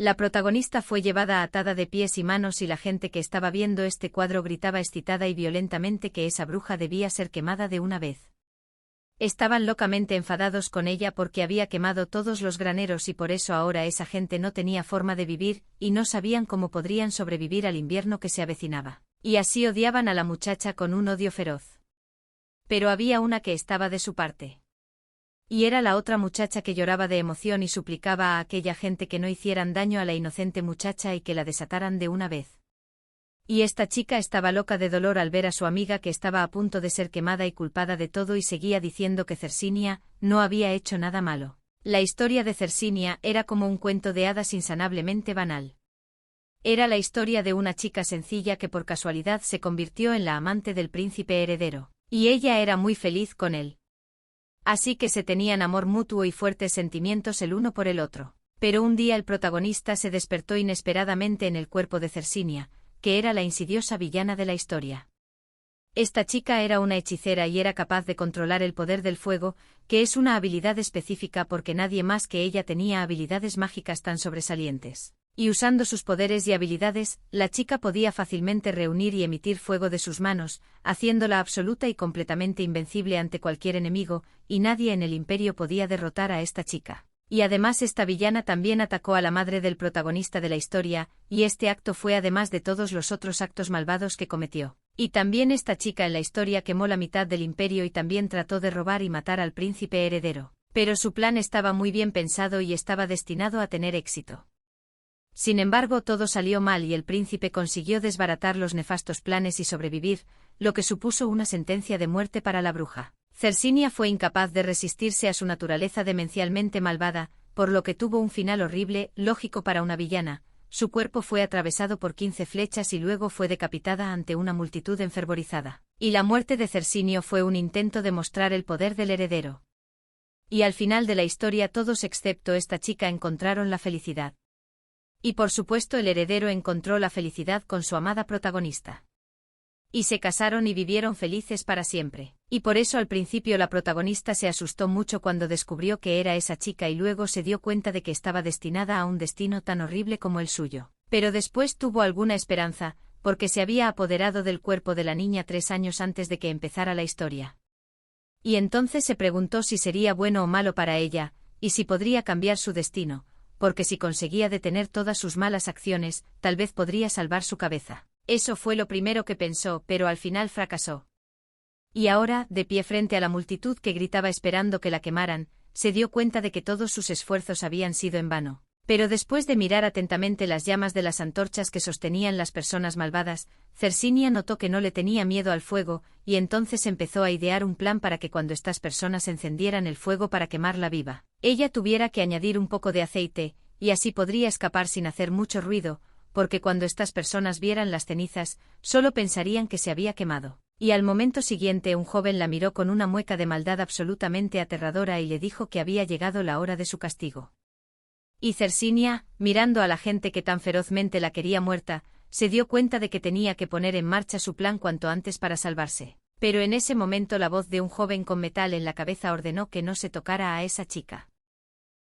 La protagonista fue llevada atada de pies y manos y la gente que estaba viendo este cuadro gritaba excitada y violentamente que esa bruja debía ser quemada de una vez. Estaban locamente enfadados con ella porque había quemado todos los graneros y por eso ahora esa gente no tenía forma de vivir y no sabían cómo podrían sobrevivir al invierno que se avecinaba. Y así odiaban a la muchacha con un odio feroz. Pero había una que estaba de su parte. Y era la otra muchacha que lloraba de emoción y suplicaba a aquella gente que no hicieran daño a la inocente muchacha y que la desataran de una vez. Y esta chica estaba loca de dolor al ver a su amiga que estaba a punto de ser quemada y culpada de todo y seguía diciendo que Cersinia no había hecho nada malo. La historia de Cersinia era como un cuento de hadas insanablemente banal. Era la historia de una chica sencilla que por casualidad se convirtió en la amante del príncipe heredero, y ella era muy feliz con él. Así que se tenían amor mutuo y fuertes sentimientos el uno por el otro. Pero un día el protagonista se despertó inesperadamente en el cuerpo de Cersinia, que era la insidiosa villana de la historia. Esta chica era una hechicera y era capaz de controlar el poder del fuego, que es una habilidad específica porque nadie más que ella tenía habilidades mágicas tan sobresalientes. Y usando sus poderes y habilidades, la chica podía fácilmente reunir y emitir fuego de sus manos, haciéndola absoluta y completamente invencible ante cualquier enemigo, y nadie en el imperio podía derrotar a esta chica. Y además esta villana también atacó a la madre del protagonista de la historia, y este acto fue además de todos los otros actos malvados que cometió. Y también esta chica en la historia quemó la mitad del imperio y también trató de robar y matar al príncipe heredero. Pero su plan estaba muy bien pensado y estaba destinado a tener éxito. Sin embargo, todo salió mal y el príncipe consiguió desbaratar los nefastos planes y sobrevivir, lo que supuso una sentencia de muerte para la bruja. Cersinia fue incapaz de resistirse a su naturaleza demencialmente malvada, por lo que tuvo un final horrible, lógico para una villana. Su cuerpo fue atravesado por 15 flechas y luego fue decapitada ante una multitud enfervorizada. Y la muerte de Cersinio fue un intento de mostrar el poder del heredero. Y al final de la historia todos excepto esta chica encontraron la felicidad. Y por supuesto el heredero encontró la felicidad con su amada protagonista. Y se casaron y vivieron felices para siempre. Y por eso al principio la protagonista se asustó mucho cuando descubrió que era esa chica y luego se dio cuenta de que estaba destinada a un destino tan horrible como el suyo. Pero después tuvo alguna esperanza, porque se había apoderado del cuerpo de la niña 3 años antes de que empezara la historia. Y entonces se preguntó si sería bueno o malo para ella, y si podría cambiar su destino, porque si conseguía detener todas sus malas acciones, tal vez podría salvar su cabeza. Eso fue lo primero que pensó, pero al final fracasó. Y ahora, de pie frente a la multitud que gritaba esperando que la quemaran, se dio cuenta de que todos sus esfuerzos habían sido en vano. Pero después de mirar atentamente las llamas de las antorchas que sostenían las personas malvadas, Cersinia notó que no le tenía miedo al fuego, y entonces empezó a idear un plan para que cuando estas personas encendieran el fuego para quemarla viva, ella tuviera que añadir un poco de aceite, y así podría escapar sin hacer mucho ruido, porque cuando estas personas vieran las cenizas, solo pensarían que se había quemado. Y al momento siguiente un joven la miró con una mueca de maldad absolutamente aterradora y le dijo que había llegado la hora de su castigo. Y Cersinia, mirando a la gente que tan ferozmente la quería muerta, se dio cuenta de que tenía que poner en marcha su plan cuanto antes para salvarse. Pero en ese momento la voz de un joven con metal en la cabeza ordenó que no se tocara a esa chica.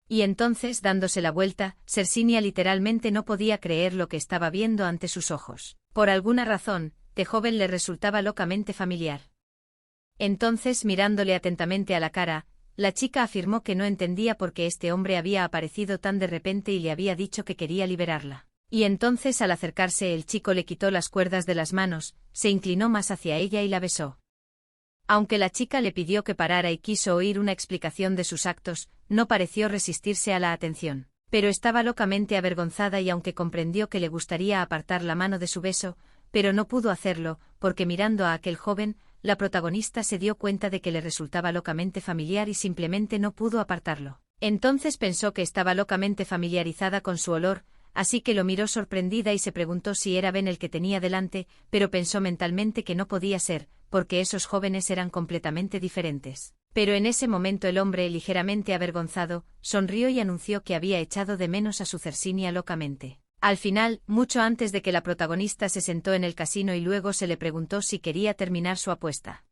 Y entonces, dándose la vuelta, Cersinia literalmente no podía creer lo que estaba viendo ante sus ojos. Por alguna razón, de joven le resultaba locamente familiar. Entonces, mirándole atentamente a la cara, la chica afirmó que no entendía por qué este hombre había aparecido tan de repente y le había dicho que quería liberarla. Y entonces al acercarse el chico le quitó las cuerdas de las manos, se inclinó más hacia ella y la besó. Aunque la chica le pidió que parara y quiso oír una explicación de sus actos, no pareció resistirse a la atención. Pero estaba locamente avergonzada y aunque comprendió que le gustaría apartar la mano de su beso, pero no pudo hacerlo, porque mirando a aquel joven, la protagonista se dio cuenta de que le resultaba locamente familiar y simplemente no pudo apartarlo. Entonces pensó que estaba locamente familiarizada con su olor, así que lo miró sorprendida y se preguntó si era Ben el que tenía delante, pero pensó mentalmente que no podía ser, porque esos jóvenes eran completamente diferentes. Pero en ese momento el hombre, ligeramente avergonzado, sonrió y anunció que había echado de menos a su Cersinia locamente. Al final, mucho antes de que la protagonista se sentó en el casino y luego se le preguntó si quería terminar su apuesta.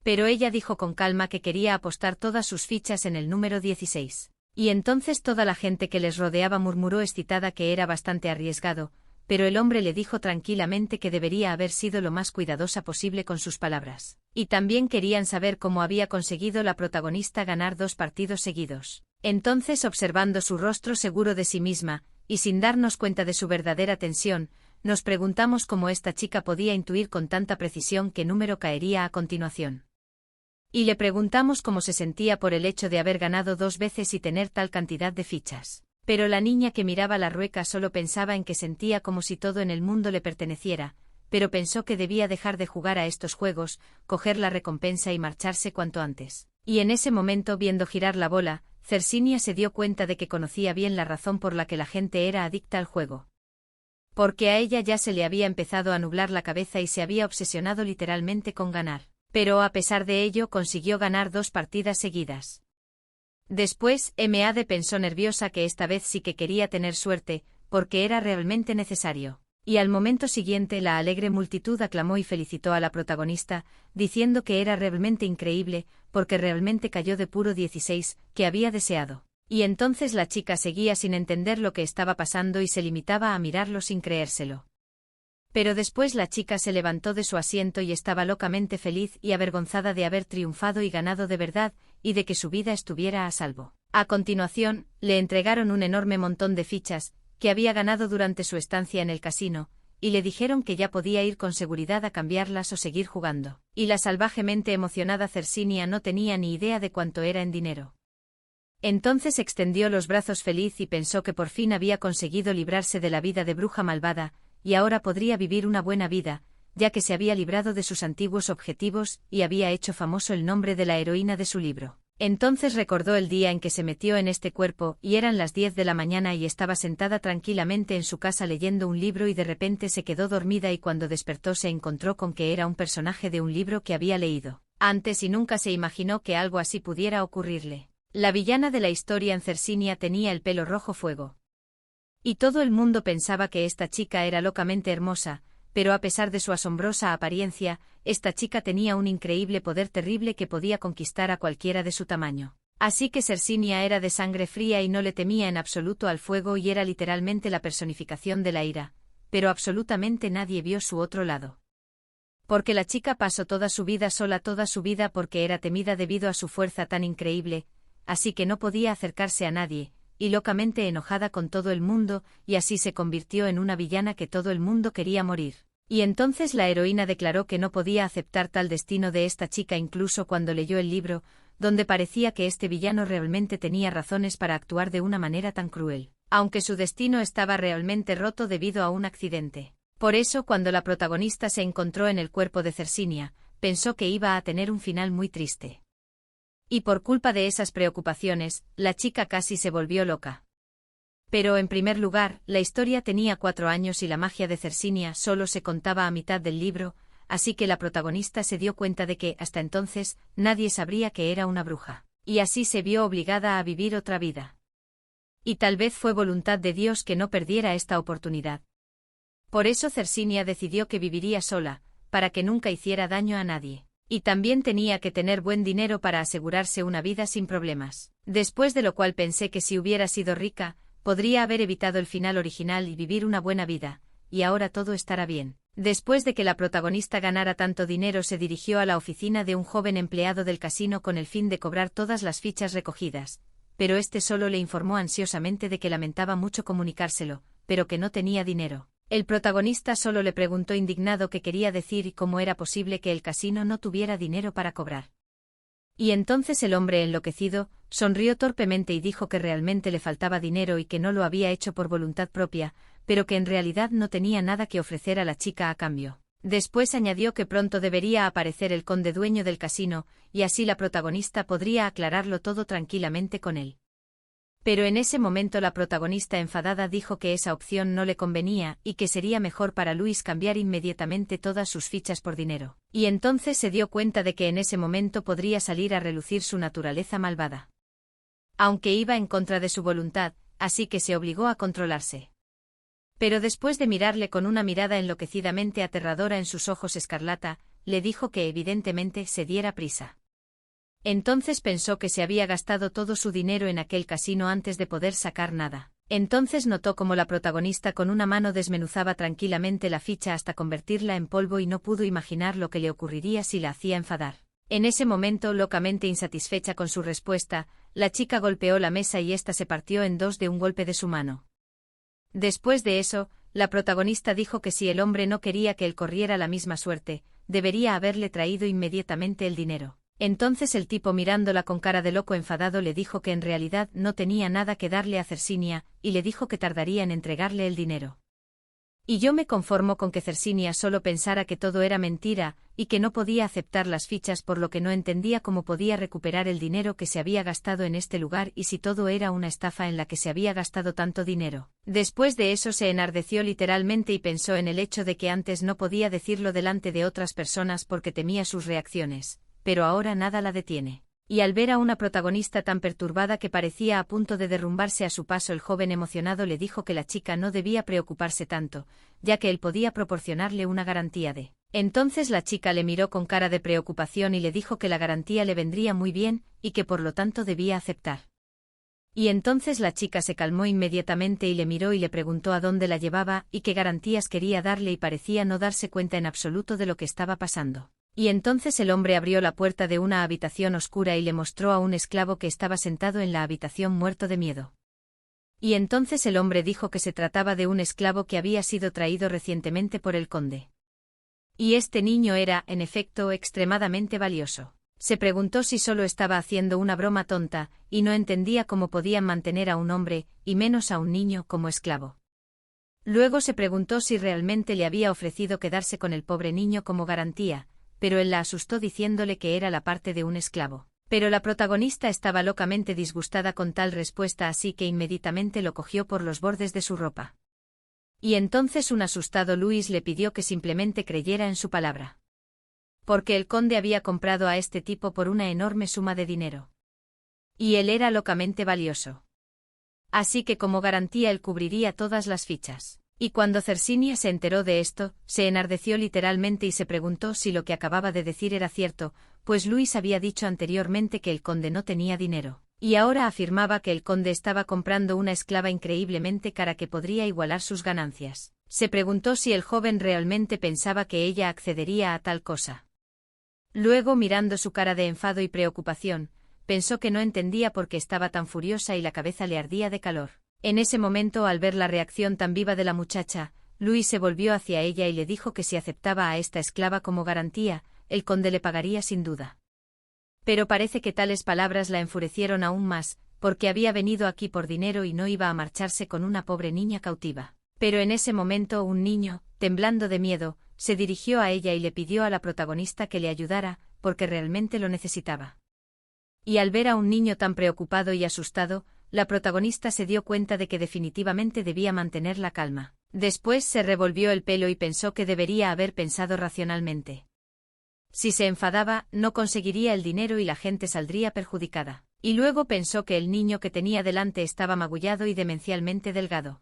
Pero ella dijo con calma que quería apostar todas sus fichas en el número 16. Y entonces toda la gente que les rodeaba murmuró excitada que era bastante arriesgado, pero el hombre le dijo tranquilamente que debería haber sido lo más cuidadosa posible con sus palabras. Y también querían saber cómo había conseguido la protagonista ganar 2 partidos seguidos. Entonces, observando su rostro seguro de sí misma, y sin darnos cuenta de su verdadera tensión, nos preguntamos cómo esta chica podía intuir con tanta precisión qué número caería a continuación. Y le preguntamos cómo se sentía por el hecho de haber ganado 2 veces y tener tal cantidad de fichas. Pero la niña que miraba la rueca solo pensaba en que sentía como si todo en el mundo le perteneciera, pero pensó que debía dejar de jugar a estos juegos, coger la recompensa y marcharse cuanto antes. Y en ese momento, viendo girar la bola, Cersinia se dio cuenta de que conocía bien la razón por la que la gente era adicta al juego. Porque a ella ya se le había empezado a nublar la cabeza y se había obsesionado literalmente con ganar. Pero a pesar de ello consiguió ganar 2 partidas seguidas. Después, Mad pensó nerviosa que esta vez sí que quería tener suerte, porque era realmente necesario. Y al momento siguiente la alegre multitud aclamó y felicitó a la protagonista, diciendo que era realmente increíble, porque realmente cayó de puro 16, que había deseado. Y entonces la chica seguía sin entender lo que estaba pasando y se limitaba a mirarlo sin creérselo. Pero después la chica se levantó de su asiento y estaba locamente feliz y avergonzada de haber triunfado y ganado de verdad, y de que su vida estuviera a salvo. A continuación, le entregaron un enorme montón de fichas, que había ganado durante su estancia en el casino, y le dijeron que ya podía ir con seguridad a cambiarlas o seguir jugando. Y la salvajemente emocionada Cersinia no tenía ni idea de cuánto era en dinero. Entonces extendió los brazos feliz y pensó que por fin había conseguido librarse de la vida de bruja malvada, y ahora podría vivir una buena vida, ya que se había librado de sus antiguos objetivos y había hecho famoso el nombre de la heroína de su libro. Entonces recordó el día en que se metió en este cuerpo y eran las 10 de la mañana y estaba sentada tranquilamente en su casa leyendo un libro y de repente se quedó dormida y cuando despertó se encontró con que era un personaje de un libro que había leído antes y nunca se imaginó que algo así pudiera ocurrirle. La villana de la historia en Cersinia tenía el pelo rojo fuego. Y todo el mundo pensaba que esta chica era locamente hermosa, pero a pesar de su asombrosa apariencia, esta chica tenía un increíble poder terrible que podía conquistar a cualquiera de su tamaño. Así que Cersinia era de sangre fría y no le temía en absoluto al fuego y era literalmente la personificación de la ira, pero absolutamente nadie vio su otro lado. Porque la chica pasó toda su vida sola toda su vida porque era temida debido a su fuerza tan increíble, así que no podía acercarse a nadie, y locamente enojada con todo el mundo, y así se convirtió en una villana que todo el mundo quería morir. Y entonces la heroína declaró que no podía aceptar tal destino de esta chica incluso cuando leyó el libro, donde parecía que este villano realmente tenía razones para actuar de una manera tan cruel, aunque su destino estaba realmente roto debido a un accidente. Por eso cuando la protagonista se encontró en el cuerpo de Cersinia, pensó que iba a tener un final muy triste. Y por culpa de esas preocupaciones, la chica casi se volvió loca. Pero en primer lugar, la historia tenía 4 años y la magia de Cersinia solo se contaba a mitad del libro, así que la protagonista se dio cuenta de que, hasta entonces, nadie sabría que era una bruja. Y así se vio obligada a vivir otra vida. Y tal vez fue voluntad de Dios que no perdiera esta oportunidad. Por eso Cersinia decidió que viviría sola, para que nunca hiciera daño a nadie. Y también tenía que tener buen dinero para asegurarse una vida sin problemas. Después de lo cual pensé que si hubiera sido rica, podría haber evitado el final original y vivir una buena vida, y ahora todo estará bien. Después de que la protagonista ganara tanto dinero se dirigió a la oficina de un joven empleado del casino con el fin de cobrar todas las fichas recogidas, pero este solo le informó ansiosamente de que lamentaba mucho comunicárselo, pero que no tenía dinero. El protagonista solo le preguntó indignado qué quería decir y cómo era posible que el casino no tuviera dinero para cobrar. Y entonces el hombre enloquecido, sonrió torpemente y dijo que realmente le faltaba dinero y que no lo había hecho por voluntad propia, pero que en realidad no tenía nada que ofrecer a la chica a cambio. Después añadió que pronto debería aparecer el conde dueño del casino, y así la protagonista podría aclararlo todo tranquilamente con él. Pero en ese momento la protagonista enfadada dijo que esa opción no le convenía y que sería mejor para Luis cambiar inmediatamente todas sus fichas por dinero. Y entonces se dio cuenta de que en ese momento podría salir a relucir su naturaleza malvada. Aunque iba en contra de su voluntad, así que se obligó a controlarse. Pero después de mirarle con una mirada enloquecidamente aterradora en sus ojos escarlata, le dijo que evidentemente se diera prisa. Entonces pensó que se había gastado todo su dinero en aquel casino antes de poder sacar nada. Entonces notó como la protagonista con una mano desmenuzaba tranquilamente la ficha hasta convertirla en polvo y no pudo imaginar lo que le ocurriría si la hacía enfadar. En ese momento, locamente insatisfecha con su respuesta, la chica golpeó la mesa y ésta se partió en dos de un golpe de su mano. Después de eso, la protagonista dijo que si el hombre no quería que él corriera la misma suerte, debería haberle traído inmediatamente el dinero. Entonces el tipo, mirándola con cara de loco enfadado, le dijo que en realidad no tenía nada que darle a Cersinia, y le dijo que tardaría en entregarle el dinero. Y yo me conformo con que Cersinia solo pensara que todo era mentira, y que no podía aceptar las fichas, por lo que no entendía cómo podía recuperar el dinero que se había gastado en este lugar y si todo era una estafa en la que se había gastado tanto dinero. Después de eso se enardeció literalmente y pensó en el hecho de que antes no podía decirlo delante de otras personas porque temía sus reacciones, pero ahora nada la detiene. Y al ver a una protagonista tan perturbada que parecía a punto de derrumbarse a su paso, el joven emocionado le dijo que la chica no debía preocuparse tanto, ya que él podía proporcionarle una garantía de... Entonces la chica le miró con cara de preocupación y le dijo que la garantía le vendría muy bien, y que por lo tanto debía aceptar. Y entonces la chica se calmó inmediatamente y le miró y le preguntó a dónde la llevaba y qué garantías quería darle, y parecía no darse cuenta en absoluto de lo que estaba pasando. Y entonces el hombre abrió la puerta de una habitación oscura y le mostró a un esclavo que estaba sentado en la habitación muerto de miedo. Y entonces el hombre dijo que se trataba de un esclavo que había sido traído recientemente por el conde. Y este niño era, en efecto, extremadamente valioso. Se preguntó si solo estaba haciendo una broma tonta, y no entendía cómo podían mantener a un hombre, y menos a un niño, como esclavo. Luego se preguntó si realmente le había ofrecido quedarse con el pobre niño como garantía, pero él la asustó diciéndole que era la parte de un esclavo. Pero la protagonista estaba locamente disgustada con tal respuesta, así que inmediatamente lo cogió por los bordes de su ropa. Y entonces un asustado Luis le pidió que simplemente creyera en su palabra. Porque el conde había comprado a este tipo por una enorme suma de dinero. Y él era locamente valioso. Así que como garantía él cubriría todas las fichas. Y cuando Cersinia se enteró de esto, se enardeció literalmente y se preguntó si lo que acababa de decir era cierto, pues Luis había dicho anteriormente que el conde no tenía dinero, y ahora afirmaba que el conde estaba comprando una esclava increíblemente cara que podría igualar sus ganancias. Se preguntó si el joven realmente pensaba que ella accedería a tal cosa. Luego, mirando su cara de enfado y preocupación, pensó que no entendía por qué estaba tan furiosa y la cabeza le ardía de calor. En ese momento, al ver la reacción tan viva de la muchacha, Luis se volvió hacia ella y le dijo que si aceptaba a esta esclava como garantía, el conde le pagaría sin duda. Pero parece que tales palabras la enfurecieron aún más, porque había venido aquí por dinero y no iba a marcharse con una pobre niña cautiva. Pero en ese momento un niño, temblando de miedo, se dirigió a ella y le pidió a la protagonista que le ayudara, porque realmente lo necesitaba. Y al ver a un niño tan preocupado y asustado, la protagonista se dio cuenta de que definitivamente debía mantener la calma. Después se revolvió el pelo y pensó que debería haber pensado racionalmente. Si se enfadaba, no conseguiría el dinero y la gente saldría perjudicada. Y luego pensó que el niño que tenía delante estaba magullado y demencialmente delgado.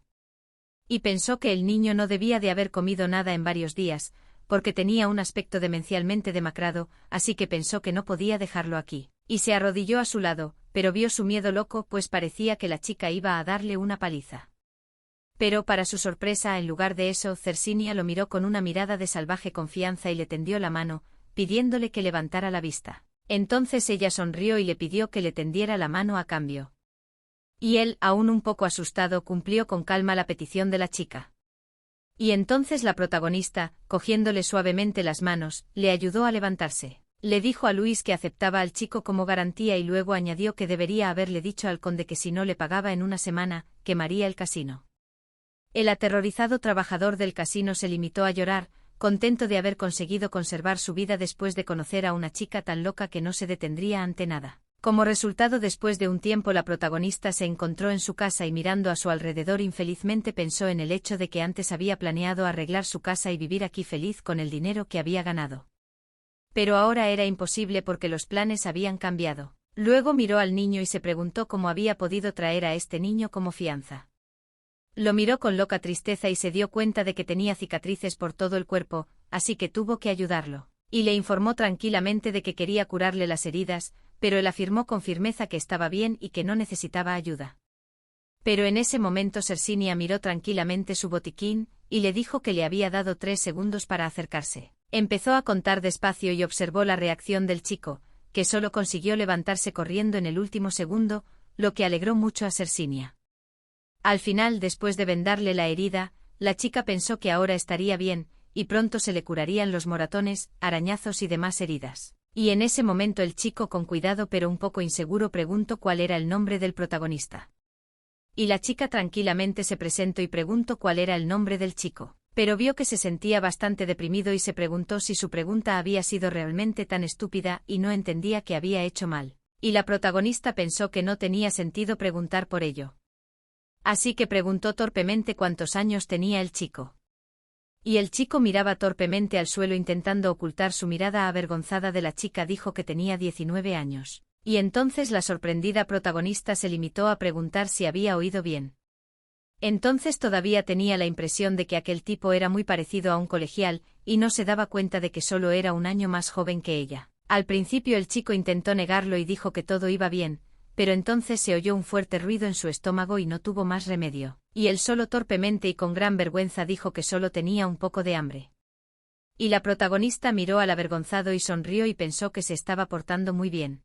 Y pensó que el niño no debía de haber comido nada en varios días, porque tenía un aspecto demencialmente demacrado, así que pensó que no podía dejarlo aquí. Y se arrodilló a su lado, pero vio su miedo loco, pues parecía que la chica iba a darle una paliza. Pero para su sorpresa, en lugar de eso, Cersinia lo miró con una mirada de salvaje confianza y le tendió la mano, pidiéndole que levantara la vista. Entonces ella sonrió y le pidió que le tendiera la mano a cambio. Y él, aún un poco asustado, cumplió con calma la petición de la chica. Y entonces la protagonista, cogiéndole suavemente las manos, le ayudó a levantarse. Le dijo a Luis que aceptaba al chico como garantía y luego añadió que debería haberle dicho al conde que si no le pagaba en una semana, quemaría el casino. El aterrorizado trabajador del casino se limitó a llorar, contento de haber conseguido conservar su vida después de conocer a una chica tan loca que no se detendría ante nada. Como resultado, después de un tiempo, la protagonista se encontró en su casa y mirando a su alrededor infelizmente pensó en el hecho de que antes había planeado arreglar su casa y vivir aquí feliz con el dinero que había ganado. Pero ahora era imposible porque los planes habían cambiado. Luego miró al niño y se preguntó cómo había podido traer a este niño como fianza. Lo miró con loca tristeza y se dio cuenta de que tenía cicatrices por todo el cuerpo, así que tuvo que ayudarlo. Y le informó tranquilamente de que quería curarle las heridas, pero él afirmó con firmeza que estaba bien y que no necesitaba ayuda. Pero en ese momento Cersinia miró tranquilamente su botiquín, y le dijo que le había dado 3 segundos para acercarse. Empezó a contar despacio y observó la reacción del chico, que solo consiguió levantarse corriendo en el último segundo, lo que alegró mucho a Cersinia. Al final, después de vendarle la herida, la chica pensó que ahora estaría bien, y pronto se le curarían los moratones, arañazos y demás heridas. Y en ese momento el chico, con cuidado pero un poco inseguro, preguntó cuál era el nombre del protagonista. Y la chica tranquilamente se presentó y preguntó cuál era el nombre del chico. Pero vio que se sentía bastante deprimido y se preguntó si su pregunta había sido realmente tan estúpida y no entendía que había hecho mal. Y la protagonista pensó que no tenía sentido preguntar por ello. Así que preguntó torpemente cuántos años tenía el chico. Y el chico miraba torpemente al suelo intentando ocultar su mirada avergonzada de la chica. Dijo que tenía 19 años. Y entonces la sorprendida protagonista se limitó a preguntar si había oído bien. Entonces todavía tenía la impresión de que aquel tipo era muy parecido a un colegial, y no se daba cuenta de que solo era un año más joven que ella. Al principio el chico intentó negarlo y dijo que todo iba bien, pero entonces se oyó un fuerte ruido en su estómago y no tuvo más remedio, y él solo torpemente y con gran vergüenza dijo que solo tenía un poco de hambre. Y la protagonista miró al avergonzado y sonrió y pensó que se estaba portando muy bien.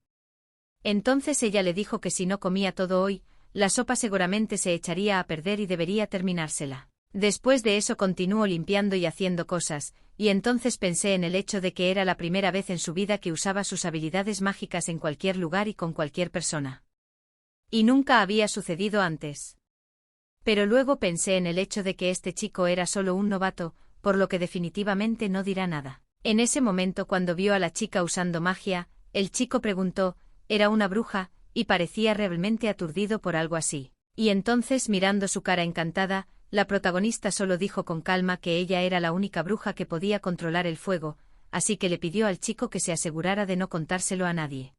Entonces ella le dijo que si no comía todo hoy, la sopa seguramente se echaría a perder y debería terminársela. Después de eso continuó limpiando y haciendo cosas, y entonces pensé en el hecho de que era la primera vez en su vida que usaba sus habilidades mágicas en cualquier lugar y con cualquier persona. Y nunca había sucedido antes. Pero luego pensé en el hecho de que este chico era solo un novato, por lo que definitivamente no dirá nada. En ese momento, cuando vio a la chica usando magia, el chico preguntó, ¿era una bruja?, y parecía realmente aturdido por algo así. Y entonces, mirando su cara encantada, la protagonista solo dijo con calma que ella era la única bruja que podía controlar el fuego, así que le pidió al chico que se asegurara de no contárselo a nadie.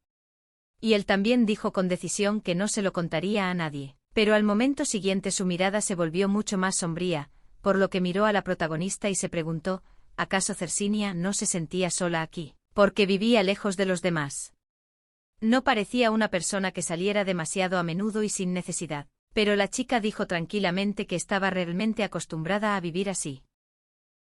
Y él también dijo con decisión que no se lo contaría a nadie. Pero al momento siguiente su mirada se volvió mucho más sombría, por lo que miró a la protagonista y se preguntó, ¿acaso Cersinia no se sentía sola aquí? Porque vivía lejos de los demás. No parecía una persona que saliera demasiado a menudo y sin necesidad, pero la chica dijo tranquilamente que estaba realmente acostumbrada a vivir así.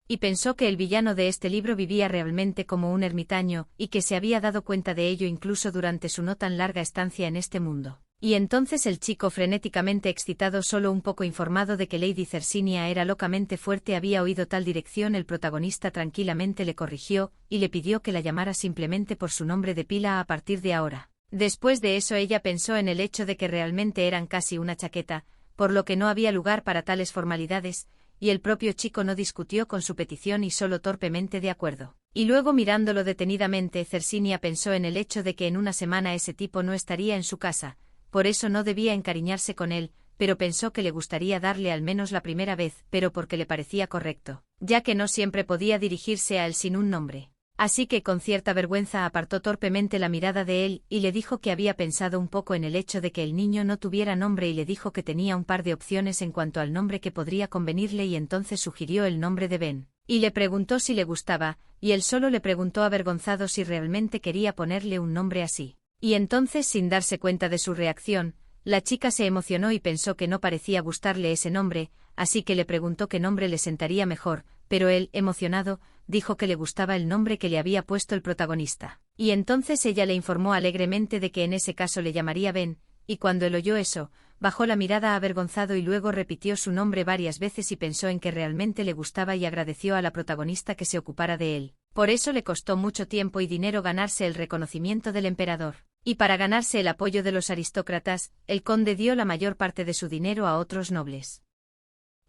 Y pensó que el villano de este libro vivía realmente como un ermitaño, y que se había dado cuenta de ello incluso durante su no tan larga estancia en este mundo. Y entonces el chico, frenéticamente excitado, solo un poco informado de que Lady Cersinia era locamente fuerte, había oído tal dirección. El protagonista tranquilamente le corrigió, y le pidió que la llamara simplemente por su nombre de pila a partir de ahora. Después de eso ella pensó en el hecho de que realmente eran casi una chaqueta, por lo que no había lugar para tales formalidades, y el propio chico no discutió con su petición y solo torpemente de acuerdo. Y luego, mirándolo detenidamente, Cersinia pensó en el hecho de que en una semana ese tipo no estaría en su casa, por eso no debía encariñarse con él, pero pensó que le gustaría darle al menos la primera vez, pero porque le parecía correcto, ya que no siempre podía dirigirse a él sin un nombre. Así que con cierta vergüenza apartó torpemente la mirada de él y le dijo que había pensado un poco en el hecho de que el niño no tuviera nombre y le dijo que tenía un par de opciones en cuanto al nombre que podría convenirle y entonces sugirió el nombre de Ben. Y le preguntó si le gustaba, y él solo le preguntó avergonzado si realmente quería ponerle un nombre así. Y entonces, sin darse cuenta de su reacción, la chica se emocionó y pensó que no parecía gustarle ese nombre, así que le preguntó qué nombre le sentaría mejor, pero él, emocionado, dijo que le gustaba el nombre que le había puesto el protagonista. Y entonces ella le informó alegremente de que en ese caso le llamaría Ben, y cuando él oyó eso, bajó la mirada avergonzado y luego repitió su nombre varias veces y pensó en que realmente le gustaba y agradeció a la protagonista que se ocupara de él. Por eso le costó mucho tiempo y dinero ganarse el reconocimiento del emperador. Y para ganarse el apoyo de los aristócratas, el conde dio la mayor parte de su dinero a otros nobles.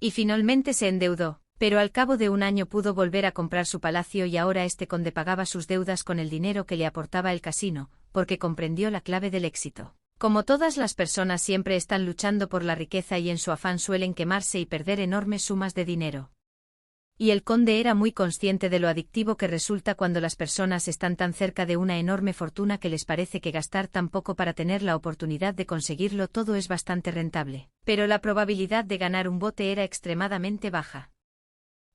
Y finalmente se endeudó, pero al cabo de un año pudo volver a comprar su palacio y ahora este conde pagaba sus deudas con el dinero que le aportaba el casino, porque comprendió la clave del éxito. Como todas las personas siempre están luchando por la riqueza y en su afán suelen quemarse y perder enormes sumas de dinero. Y el conde era muy consciente de lo adictivo que resulta cuando las personas están tan cerca de una enorme fortuna que les parece que gastar tan poco para tener la oportunidad de conseguirlo todo es bastante rentable. Pero la probabilidad de ganar un bote era extremadamente baja.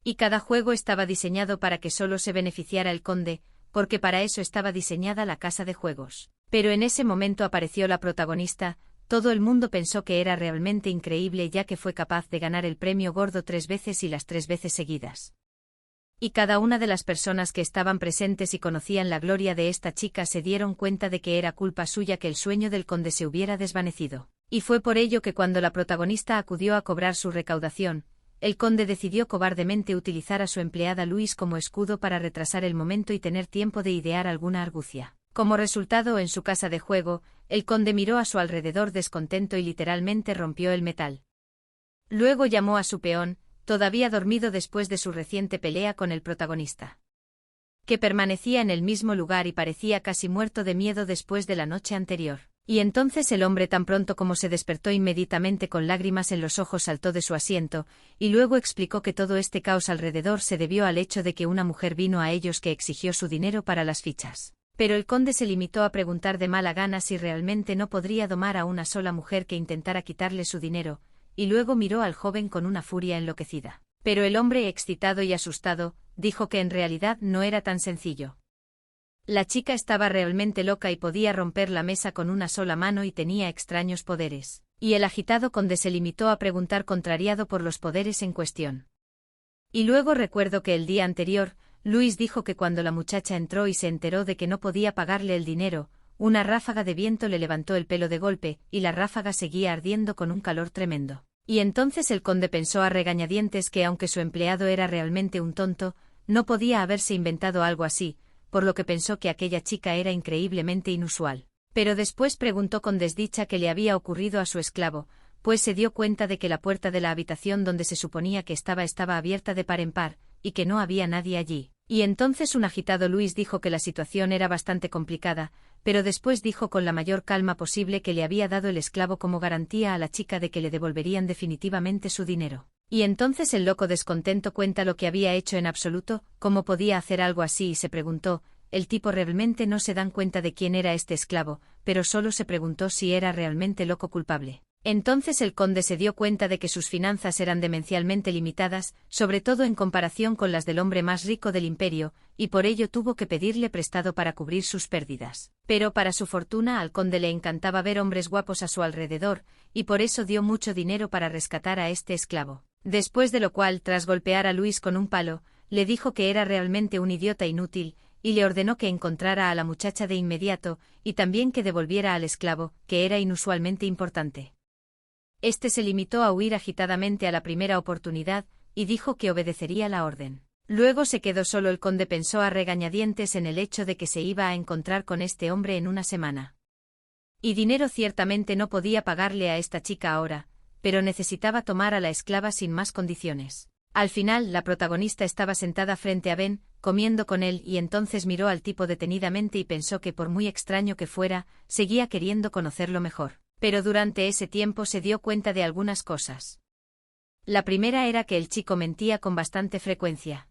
Y cada juego estaba diseñado para que solo se beneficiara el conde, porque para eso estaba diseñada la casa de juegos. Pero en ese momento apareció la protagonista. Todo el mundo pensó que era realmente increíble ya que fue capaz de ganar el premio gordo 3 veces y las 3 veces seguidas. Y cada una de las personas que estaban presentes y conocían la gloria de esta chica se dieron cuenta de que era culpa suya que el sueño del conde se hubiera desvanecido. Y fue por ello que cuando la protagonista acudió a cobrar su recaudación, el conde decidió cobardemente utilizar a su empleada Louise como escudo para retrasar el momento y tener tiempo de idear alguna argucia. Como resultado, en su casa de juego, el conde miró a su alrededor descontento y literalmente rompió el metal. Luego llamó a su peón, todavía dormido después de su reciente pelea con el protagonista, que permanecía en el mismo lugar y parecía casi muerto de miedo después de la noche anterior. Y entonces el hombre, tan pronto como se despertó inmediatamente con lágrimas en los ojos, saltó de su asiento, y luego explicó que todo este caos alrededor se debió al hecho de que una mujer vino a ellos que exigió su dinero para las fichas. Pero el conde se limitó a preguntar de mala gana si realmente no podría domar a una sola mujer que intentara quitarle su dinero, y luego miró al joven con una furia enloquecida. Pero el hombre, excitado y asustado, dijo que en realidad no era tan sencillo. La chica estaba realmente loca y podía romper la mesa con una sola mano y tenía extraños poderes. Y el agitado conde se limitó a preguntar, contrariado por los poderes en cuestión. Y luego recuerdo que el día anterior, Luis dijo que cuando la muchacha entró y se enteró de que no podía pagarle el dinero, una ráfaga de viento le levantó el pelo de golpe, y la ráfaga seguía ardiendo con un calor tremendo. Y entonces el conde pensó a regañadientes que aunque su empleado era realmente un tonto, no podía haberse inventado algo así, por lo que pensó que aquella chica era increíblemente inusual. Pero después preguntó con desdicha qué le había ocurrido a su esclavo, pues se dio cuenta de que la puerta de la habitación donde se suponía que estaba abierta de par en par, y que no había nadie allí. Y entonces un agitado Luis dijo que la situación era bastante complicada, pero después dijo con la mayor calma posible que le había dado el esclavo como garantía a la chica de que le devolverían definitivamente su dinero. Y entonces el loco descontento cuenta lo que había hecho en absoluto, cómo podía hacer algo así, y se preguntó, el tipo realmente no se dan cuenta de quién era este esclavo, pero solo se preguntó si era realmente loco culpable. Entonces el conde se dio cuenta de que sus finanzas eran demencialmente limitadas, sobre todo en comparación con las del hombre más rico del imperio, y por ello tuvo que pedirle prestado para cubrir sus pérdidas. Pero para su fortuna al conde le encantaba ver hombres guapos a su alrededor, y por eso dio mucho dinero para rescatar a este esclavo. Después de lo cual, tras golpear a Luis con un palo, le dijo que era realmente un idiota inútil, y le ordenó que encontrara a la muchacha de inmediato, y también que devolviera al esclavo, que era inusualmente importante. Este se limitó a huir agitadamente a la primera oportunidad, y dijo que obedecería la orden. Luego se quedó solo. El conde pensó a regañadientes en el hecho de que se iba a encontrar con este hombre en una semana. Y dinero ciertamente no podía pagarle a esta chica ahora, pero necesitaba tomar a la esclava sin más condiciones. Al final, la protagonista estaba sentada frente a Ben, comiendo con él, y entonces miró al tipo detenidamente y pensó que por muy extraño que fuera, seguía queriendo conocerlo mejor. Pero durante ese tiempo se dio cuenta de algunas cosas. La primera era que el chico mentía con bastante frecuencia.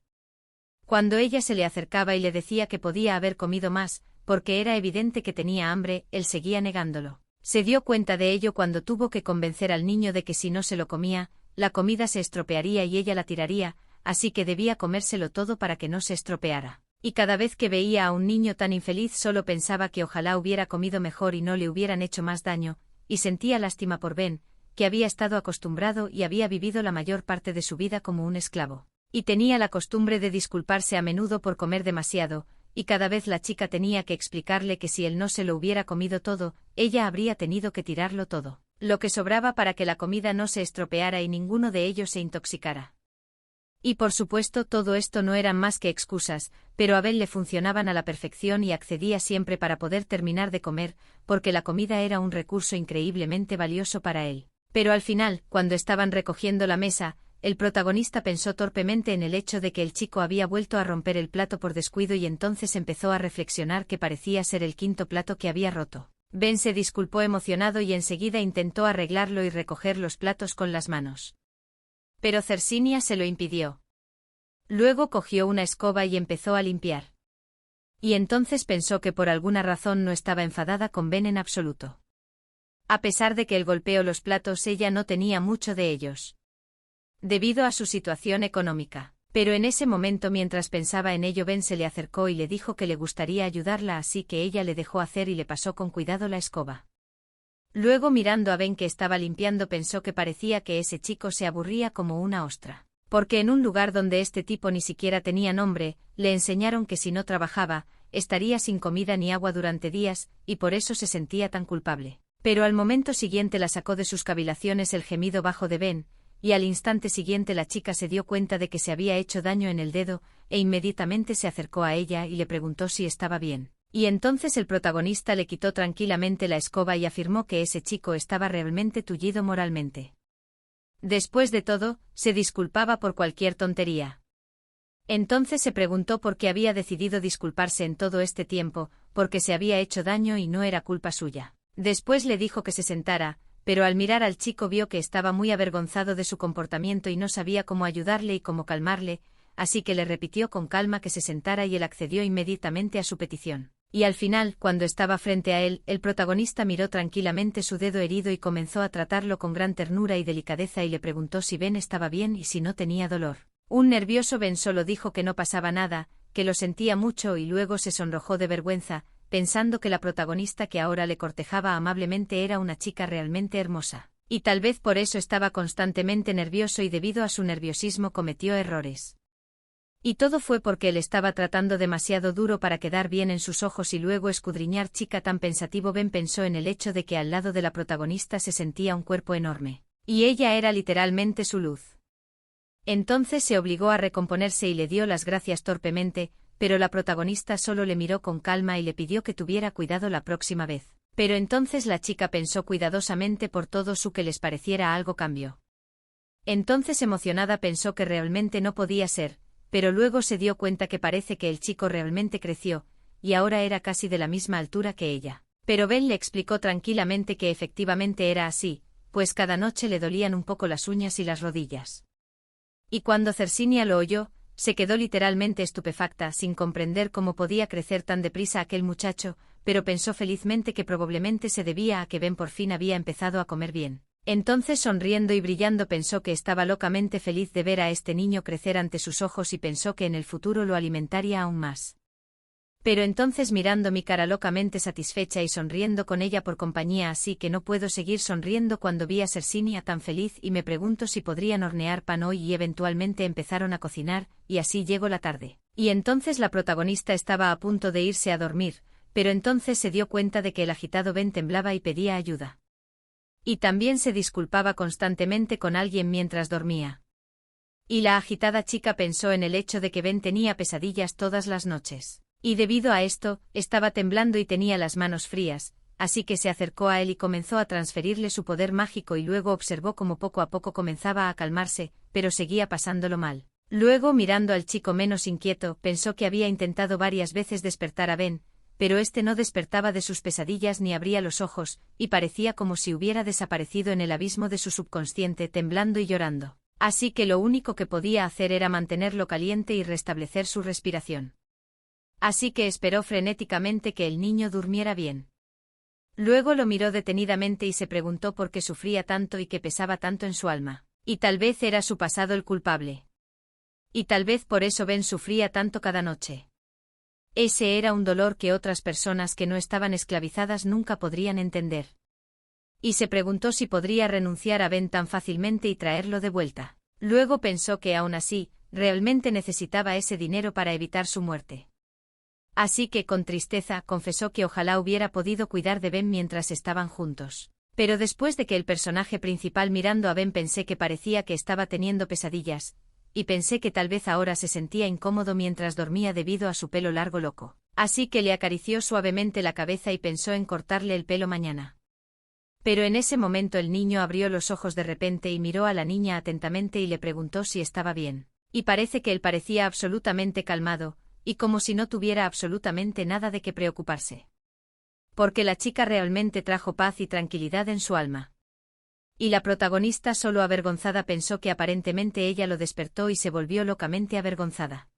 Cuando ella se le acercaba y le decía que podía haber comido más, porque era evidente que tenía hambre, él seguía negándolo. Se dio cuenta de ello cuando tuvo que convencer al niño de que si no se lo comía, la comida se estropearía y ella la tiraría, así que debía comérselo todo para que no se estropeara. Y cada vez que veía a un niño tan infeliz solo pensaba que ojalá hubiera comido mejor y no le hubieran hecho más daño, y sentía lástima por Ben, que había estado acostumbrado y había vivido la mayor parte de su vida como un esclavo. Y tenía la costumbre de disculparse a menudo por comer demasiado, y cada vez la chica tenía que explicarle que si él no se lo hubiera comido todo, ella habría tenido que tirarlo todo, lo que sobraba para que la comida no se estropeara y ninguno de ellos se intoxicara. Y por supuesto todo esto no eran más que excusas, pero a Ben le funcionaban a la perfección y accedía siempre para poder terminar de comer, porque la comida era un recurso increíblemente valioso para él. Pero al final, cuando estaban recogiendo la mesa, el protagonista pensó torpemente en el hecho de que el chico había vuelto a romper el plato por descuido y entonces empezó a reflexionar que parecía ser el quinto plato que había roto. Ben se disculpó emocionado y enseguida intentó arreglarlo y recoger los platos con las manos. Pero Cercinia se lo impidió. Luego cogió una escoba y empezó a limpiar. Y entonces pensó que por alguna razón no estaba enfadada con Ben en absoluto. A pesar de que él golpeó los platos, ella no tenía mucho de ellos. Debido a su situación económica. Pero en ese momento, mientras pensaba en ello, Ben se le acercó y le dijo que le gustaría ayudarla, así que ella le dejó hacer y le pasó con cuidado la escoba. Luego, mirando a Ben que estaba limpiando, pensó que parecía que ese chico se aburría como una ostra. Porque en un lugar donde este tipo ni siquiera tenía nombre, le enseñaron que si no trabajaba, estaría sin comida ni agua durante días, y por eso se sentía tan culpable. Pero al momento siguiente la sacó de sus cavilaciones el gemido bajo de Ben, y al instante siguiente la chica se dio cuenta de que se había hecho daño en el dedo, e inmediatamente se acercó a ella y le preguntó si estaba bien. Y entonces el protagonista le quitó tranquilamente la escoba y afirmó que ese chico estaba realmente tullido moralmente. Después de todo, se disculpaba por cualquier tontería. Entonces se preguntó por qué había decidido disculparse en todo este tiempo, porque se había hecho daño y no era culpa suya. Después le dijo que se sentara, pero al mirar al chico vio que estaba muy avergonzado de su comportamiento y no sabía cómo ayudarle y cómo calmarle, así que le repitió con calma que se sentara y él accedió inmediatamente a su petición. Y al final, cuando estaba frente a él, el protagonista miró tranquilamente su dedo herido y comenzó a tratarlo con gran ternura y delicadeza y le preguntó si Ben estaba bien y si no tenía dolor. Un nervioso Ben solo dijo que no pasaba nada, que lo sentía mucho y luego se sonrojó de vergüenza, pensando que la protagonista que ahora le cortejaba amablemente era una chica realmente hermosa. Y tal vez por eso estaba constantemente nervioso y debido a su nerviosismo cometió errores. Y todo fue porque él estaba tratando demasiado duro para quedar bien en sus ojos y luego escudriñar chica tan pensativo. Ben pensó en el hecho de que al lado de la protagonista se sentía un cuerpo enorme. Y ella era literalmente su luz. Entonces se obligó a recomponerse y le dio las gracias torpemente, pero la protagonista solo le miró con calma y le pidió que tuviera cuidado la próxima vez. Pero entonces la chica pensó cuidadosamente por todo su que les pareciera algo cambió. Entonces emocionada pensó que realmente no podía ser, pero luego se dio cuenta que parece que el chico realmente creció, y ahora era casi de la misma altura que ella. Pero Ben le explicó tranquilamente que efectivamente era así, pues cada noche le dolían un poco las uñas y las rodillas. Y cuando Cersinia lo oyó, se quedó literalmente estupefacta, sin comprender cómo podía crecer tan deprisa aquel muchacho, pero pensó felizmente que probablemente se debía a que Ben por fin había empezado a comer bien. Entonces, sonriendo y brillando, pensó que estaba locamente feliz de ver a este niño crecer ante sus ojos y pensó que en el futuro lo alimentaría aún más. Pero entonces, mirando mi cara locamente satisfecha y sonriendo con ella por compañía, así que no puedo seguir sonriendo cuando vi a Cersinia tan feliz y me pregunto si podrían hornear pan hoy y eventualmente empezaron a cocinar, y así llegó la tarde. Y entonces la protagonista estaba a punto de irse a dormir, pero entonces se dio cuenta de que el agitado Ben temblaba y pedía ayuda. Y también se disculpaba constantemente con alguien mientras dormía. Y la agitada chica pensó en el hecho de que Ben tenía pesadillas todas las noches. Y debido a esto, estaba temblando y tenía las manos frías, así que se acercó a él y comenzó a transferirle su poder mágico y luego observó cómo poco a poco comenzaba a calmarse, pero seguía pasándolo mal. Luego, mirando al chico menos inquieto, pensó que había intentado varias veces despertar a Ben, pero este no despertaba de sus pesadillas ni abría los ojos, y parecía como si hubiera desaparecido en el abismo de su subconsciente, temblando y llorando. Así que lo único que podía hacer era mantenerlo caliente y restablecer su respiración. Así que esperó frenéticamente que el niño durmiera bien. Luego lo miró detenidamente y se preguntó por qué sufría tanto y qué pesaba tanto en su alma. Y tal vez era su pasado el culpable. Y tal vez por eso Ben sufría tanto cada noche. Ese era un dolor que otras personas que no estaban esclavizadas nunca podrían entender. Y se preguntó si podría renunciar a Ben tan fácilmente y traerlo de vuelta. Luego pensó que aún así, realmente necesitaba ese dinero para evitar su muerte. Así que con tristeza confesó que ojalá hubiera podido cuidar de Ben mientras estaban juntos. Pero después de que el personaje principal mirando a Ben pensé que parecía que estaba teniendo pesadillas, y pensé que tal vez ahora se sentía incómodo mientras dormía debido a su pelo largo loco. Así que le acarició suavemente la cabeza y pensó en cortarle el pelo mañana. Pero en ese momento el niño abrió los ojos de repente y miró a la niña atentamente y le preguntó si estaba bien. Y parece que él parecía absolutamente calmado, y como si no tuviera absolutamente nada de qué preocuparse. Porque la chica realmente trajo paz y tranquilidad en su alma. Y la protagonista, solo avergonzada, pensó que aparentemente ella lo despertó y se volvió locamente avergonzada.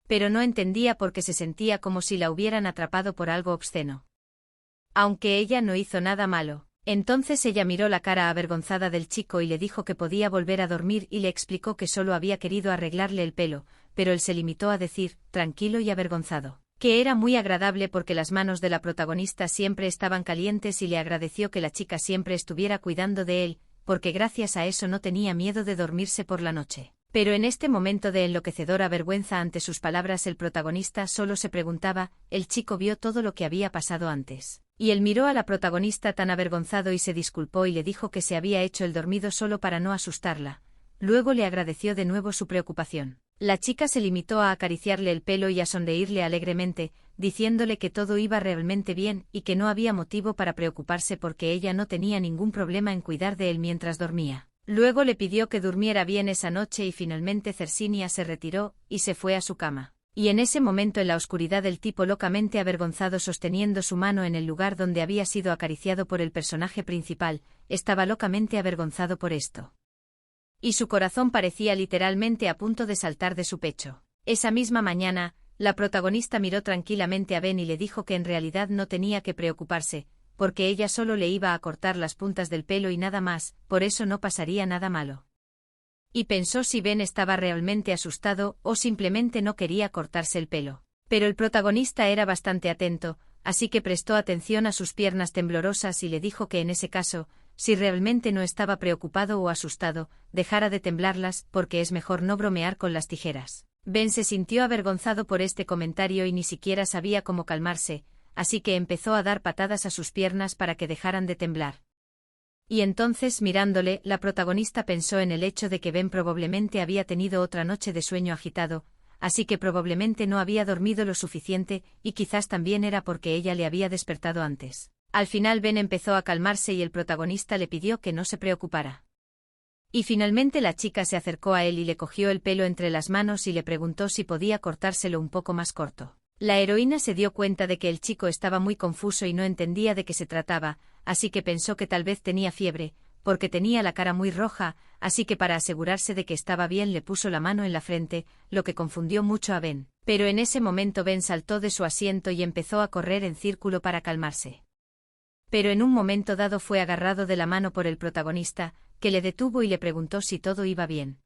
Pero no entendía por qué se sentía como si la hubieran atrapado por algo obsceno. Aunque ella no hizo nada malo, Entonces ella miró la cara avergonzada del chico y le dijo que podía volver a dormir y le explicó que solo había querido arreglarle el pelo, pero él se limitó a decir, tranquilo y avergonzado, que era muy agradable porque las manos de la protagonista siempre estaban calientes y le agradeció que la chica siempre estuviera cuidando de él, porque gracias a eso no tenía miedo de dormirse por la noche. Pero en este momento de enloquecedora vergüenza ante sus palabras el protagonista solo se preguntaba, el chico vio todo lo que había pasado antes. Y él miró a la protagonista tan avergonzado y se disculpó y le dijo que se había hecho el dormido solo para no asustarla. Luego le agradeció de nuevo su preocupación. La chica se limitó a acariciarle el pelo y a sonreírle alegremente, diciéndole que todo iba realmente bien y que no había motivo para preocuparse porque ella no tenía ningún problema en cuidar de él mientras dormía. Luego le pidió que durmiera bien esa noche y finalmente Cercinia se retiró y se fue a su cama. Y en ese momento en la oscuridad el tipo locamente avergonzado sosteniendo su mano en el lugar donde había sido acariciado por el personaje principal, estaba locamente avergonzado por esto. Y su corazón parecía literalmente a punto de saltar de su pecho. Esa misma mañana, la protagonista miró tranquilamente a Ben y le dijo que en realidad no tenía que preocuparse, porque ella solo le iba a cortar las puntas del pelo y nada más, por eso no pasaría nada malo. Y pensó si Ben estaba realmente asustado o simplemente no quería cortarse el pelo. Pero el protagonista era bastante atento, así que prestó atención a sus piernas temblorosas y le dijo que en ese caso, si realmente no estaba preocupado o asustado, dejara de temblarlas porque es mejor no bromear con las tijeras. Ben se sintió avergonzado por este comentario y ni siquiera sabía cómo calmarse, así que empezó a dar patadas a sus piernas para que dejaran de temblar. Y entonces, mirándole, la protagonista pensó en el hecho de que Ben probablemente había tenido otra noche de sueño agitado, así que probablemente no había dormido lo suficiente, y quizás también era porque ella le había despertado antes. Al final Ben empezó a calmarse y el protagonista le pidió que no se preocupara. Y finalmente la chica se acercó a él y le cogió el pelo entre las manos y le preguntó si podía cortárselo un poco más corto. La heroína se dio cuenta de que el chico estaba muy confuso y no entendía de qué se trataba, así que pensó que tal vez tenía fiebre, porque tenía la cara muy roja, así que para asegurarse de que estaba bien le puso la mano en la frente, lo que confundió mucho a Ben. Pero en ese momento Ben saltó de su asiento y empezó a correr en círculo para calmarse. Pero en un momento dado fue agarrado de la mano por el protagonista, que le detuvo y le preguntó si todo iba bien.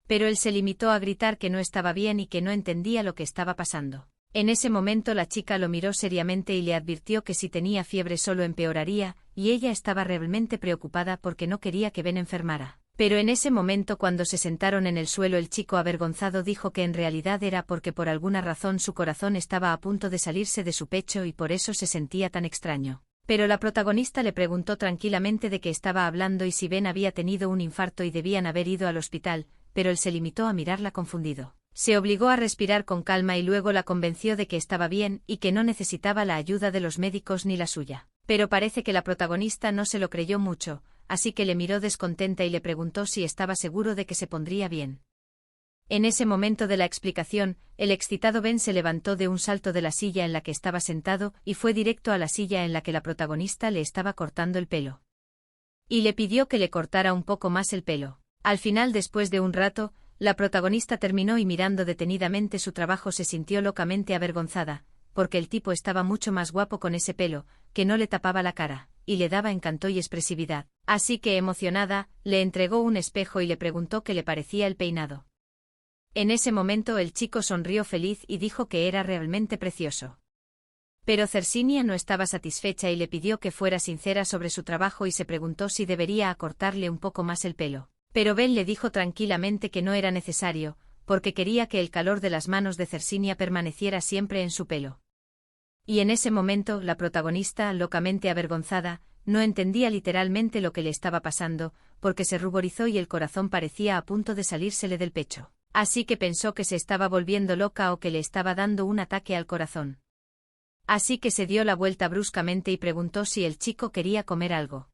Pero él se limitó a gritar que no estaba bien y que no entendía lo que estaba pasando. En ese momento la chica lo miró seriamente y le advirtió que si tenía fiebre solo empeoraría, y ella estaba realmente preocupada porque no quería que Ben enfermara. Pero en ese momento cuando se sentaron en el suelo el chico avergonzado dijo que en realidad era porque por alguna razón su corazón estaba a punto de salirse de su pecho y por eso se sentía tan extraño. Pero la protagonista le preguntó tranquilamente de qué estaba hablando y si Ben había tenido un infarto y debían haber ido al hospital, pero él se limitó a mirarla confundido. Se obligó a respirar con calma y luego la convenció de que estaba bien y que no necesitaba la ayuda de los médicos ni la suya. Pero parece que la protagonista no se lo creyó mucho, así que le miró descontenta y le preguntó si estaba seguro de que se pondría bien. En ese momento de la explicación, el excitado Ben se levantó de un salto de la silla en la que estaba sentado y fue directo a la silla en la que la protagonista le estaba cortando el pelo. Y le pidió que le cortara un poco más el pelo. Al final, después de un rato, la protagonista terminó y mirando detenidamente su trabajo se sintió locamente avergonzada, porque el tipo estaba mucho más guapo con ese pelo, que no le tapaba la cara, y le daba encanto y expresividad. Así que emocionada, le entregó un espejo y le preguntó qué le parecía el peinado. En ese momento el chico sonrió feliz y dijo que era realmente precioso. Pero Cercinia no estaba satisfecha y le pidió que fuera sincera sobre su trabajo y se preguntó si debería acortarle un poco más el pelo. Pero Ben le dijo tranquilamente que no era necesario, porque quería que el calor de las manos de Cercinia permaneciera siempre en su pelo. Y en ese momento la protagonista, locamente avergonzada, no entendía literalmente lo que le estaba pasando, porque se ruborizó y el corazón parecía a punto de salírsele del pecho. Así que pensó que se estaba volviendo loca o que le estaba dando un ataque al corazón. Así que se dio la vuelta bruscamente y preguntó si el chico quería comer algo.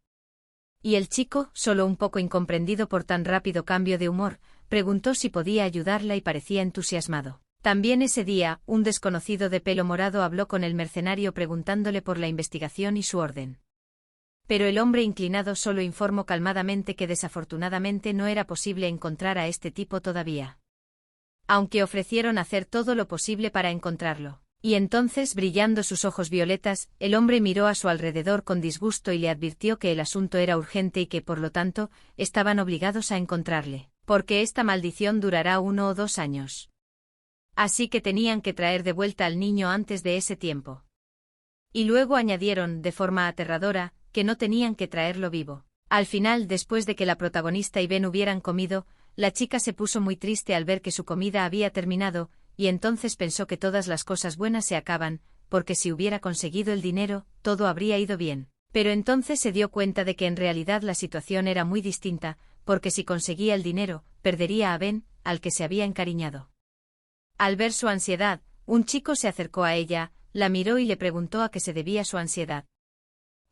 Y el chico, solo un poco incomprendido por tan rápido cambio de humor, preguntó si podía ayudarla y parecía entusiasmado. También ese día, un desconocido de pelo morado habló con el mercenario preguntándole por la investigación y su orden. Pero el hombre inclinado solo informó calmadamente que desafortunadamente no era posible encontrar a este tipo todavía. Aunque ofrecieron hacer todo lo posible para encontrarlo. Y entonces, brillando sus ojos violetas, el hombre miró a su alrededor con disgusto y le advirtió que el asunto era urgente y que, por lo tanto, estaban obligados a encontrarle, porque esta maldición durará 1 o 2 años. Así que tenían que traer de vuelta al niño antes de ese tiempo. Y luego añadieron, de forma aterradora, que no tenían que traerlo vivo. Al final, después de que la protagonista y Ben hubieran comido, la chica se puso muy triste al ver que su comida había terminado, y entonces pensó que todas las cosas buenas se acaban, porque si hubiera conseguido el dinero, todo habría ido bien. Pero entonces se dio cuenta de que en realidad la situación era muy distinta, porque si conseguía el dinero, perdería a Ben, al que se había encariñado. Al ver su ansiedad, un chico se acercó a ella, la miró y le preguntó a qué se debía su ansiedad.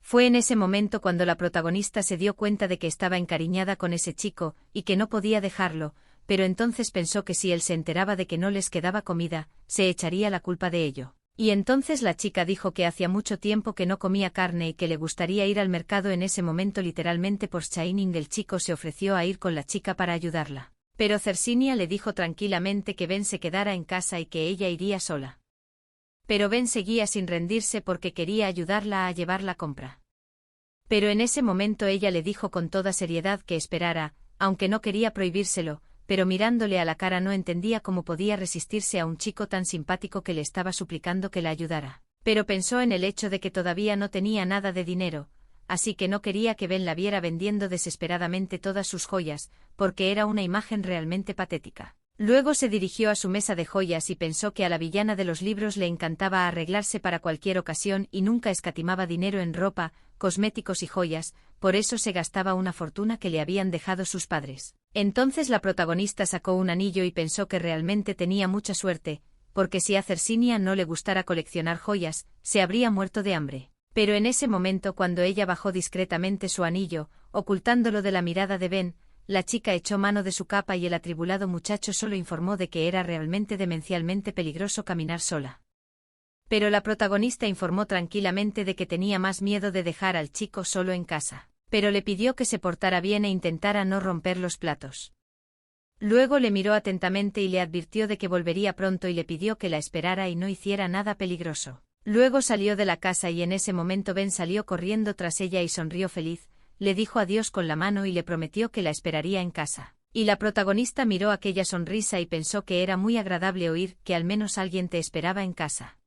Fue en ese momento cuando la protagonista se dio cuenta de que estaba encariñada con ese chico, y que no podía dejarlo, pero entonces pensó que si él se enteraba de que no les quedaba comida, se echaría la culpa de ello. Y entonces la chica dijo que hacía mucho tiempo que no comía carne y que le gustaría ir al mercado en ese momento literalmente por Shining. El chico se ofreció a ir con la chica para ayudarla. Pero Cercinia le dijo tranquilamente que Ben se quedara en casa y que ella iría sola. Pero Ben seguía sin rendirse porque quería ayudarla a llevar la compra. Pero en ese momento ella le dijo con toda seriedad que esperara, aunque no quería prohibírselo, pero mirándole a la cara no entendía cómo podía resistirse a un chico tan simpático que le estaba suplicando que la ayudara. Pero pensó en el hecho de que todavía no tenía nada de dinero, así que no quería que Ben la viera vendiendo desesperadamente todas sus joyas, porque era una imagen realmente patética. Luego se dirigió a su mesa de joyas y pensó que a la villana de los libros le encantaba arreglarse para cualquier ocasión y nunca escatimaba dinero en ropa, cosméticos y joyas, por eso se gastaba una fortuna que le habían dejado sus padres. Entonces la protagonista sacó un anillo y pensó que realmente tenía mucha suerte, porque si a Cercinia no le gustara coleccionar joyas, se habría muerto de hambre. Pero en ese momento cuando ella bajó discretamente su anillo, ocultándolo de la mirada de Ben, la chica echó mano de su capa y el atribulado muchacho solo informó de que era realmente demencialmente peligroso caminar sola. Pero la protagonista informó tranquilamente de que tenía más miedo de dejar al chico solo en casa, pero le pidió que se portara bien e intentara no romper los platos. Luego le miró atentamente y le advirtió de que volvería pronto y le pidió que la esperara y no hiciera nada peligroso. Luego salió de la casa y en ese momento Ben salió corriendo tras ella y sonrió feliz, le dijo adiós con la mano y le prometió que la esperaría en casa. Y la protagonista miró aquella sonrisa y pensó que era muy agradable oír que al menos alguien te esperaba en casa.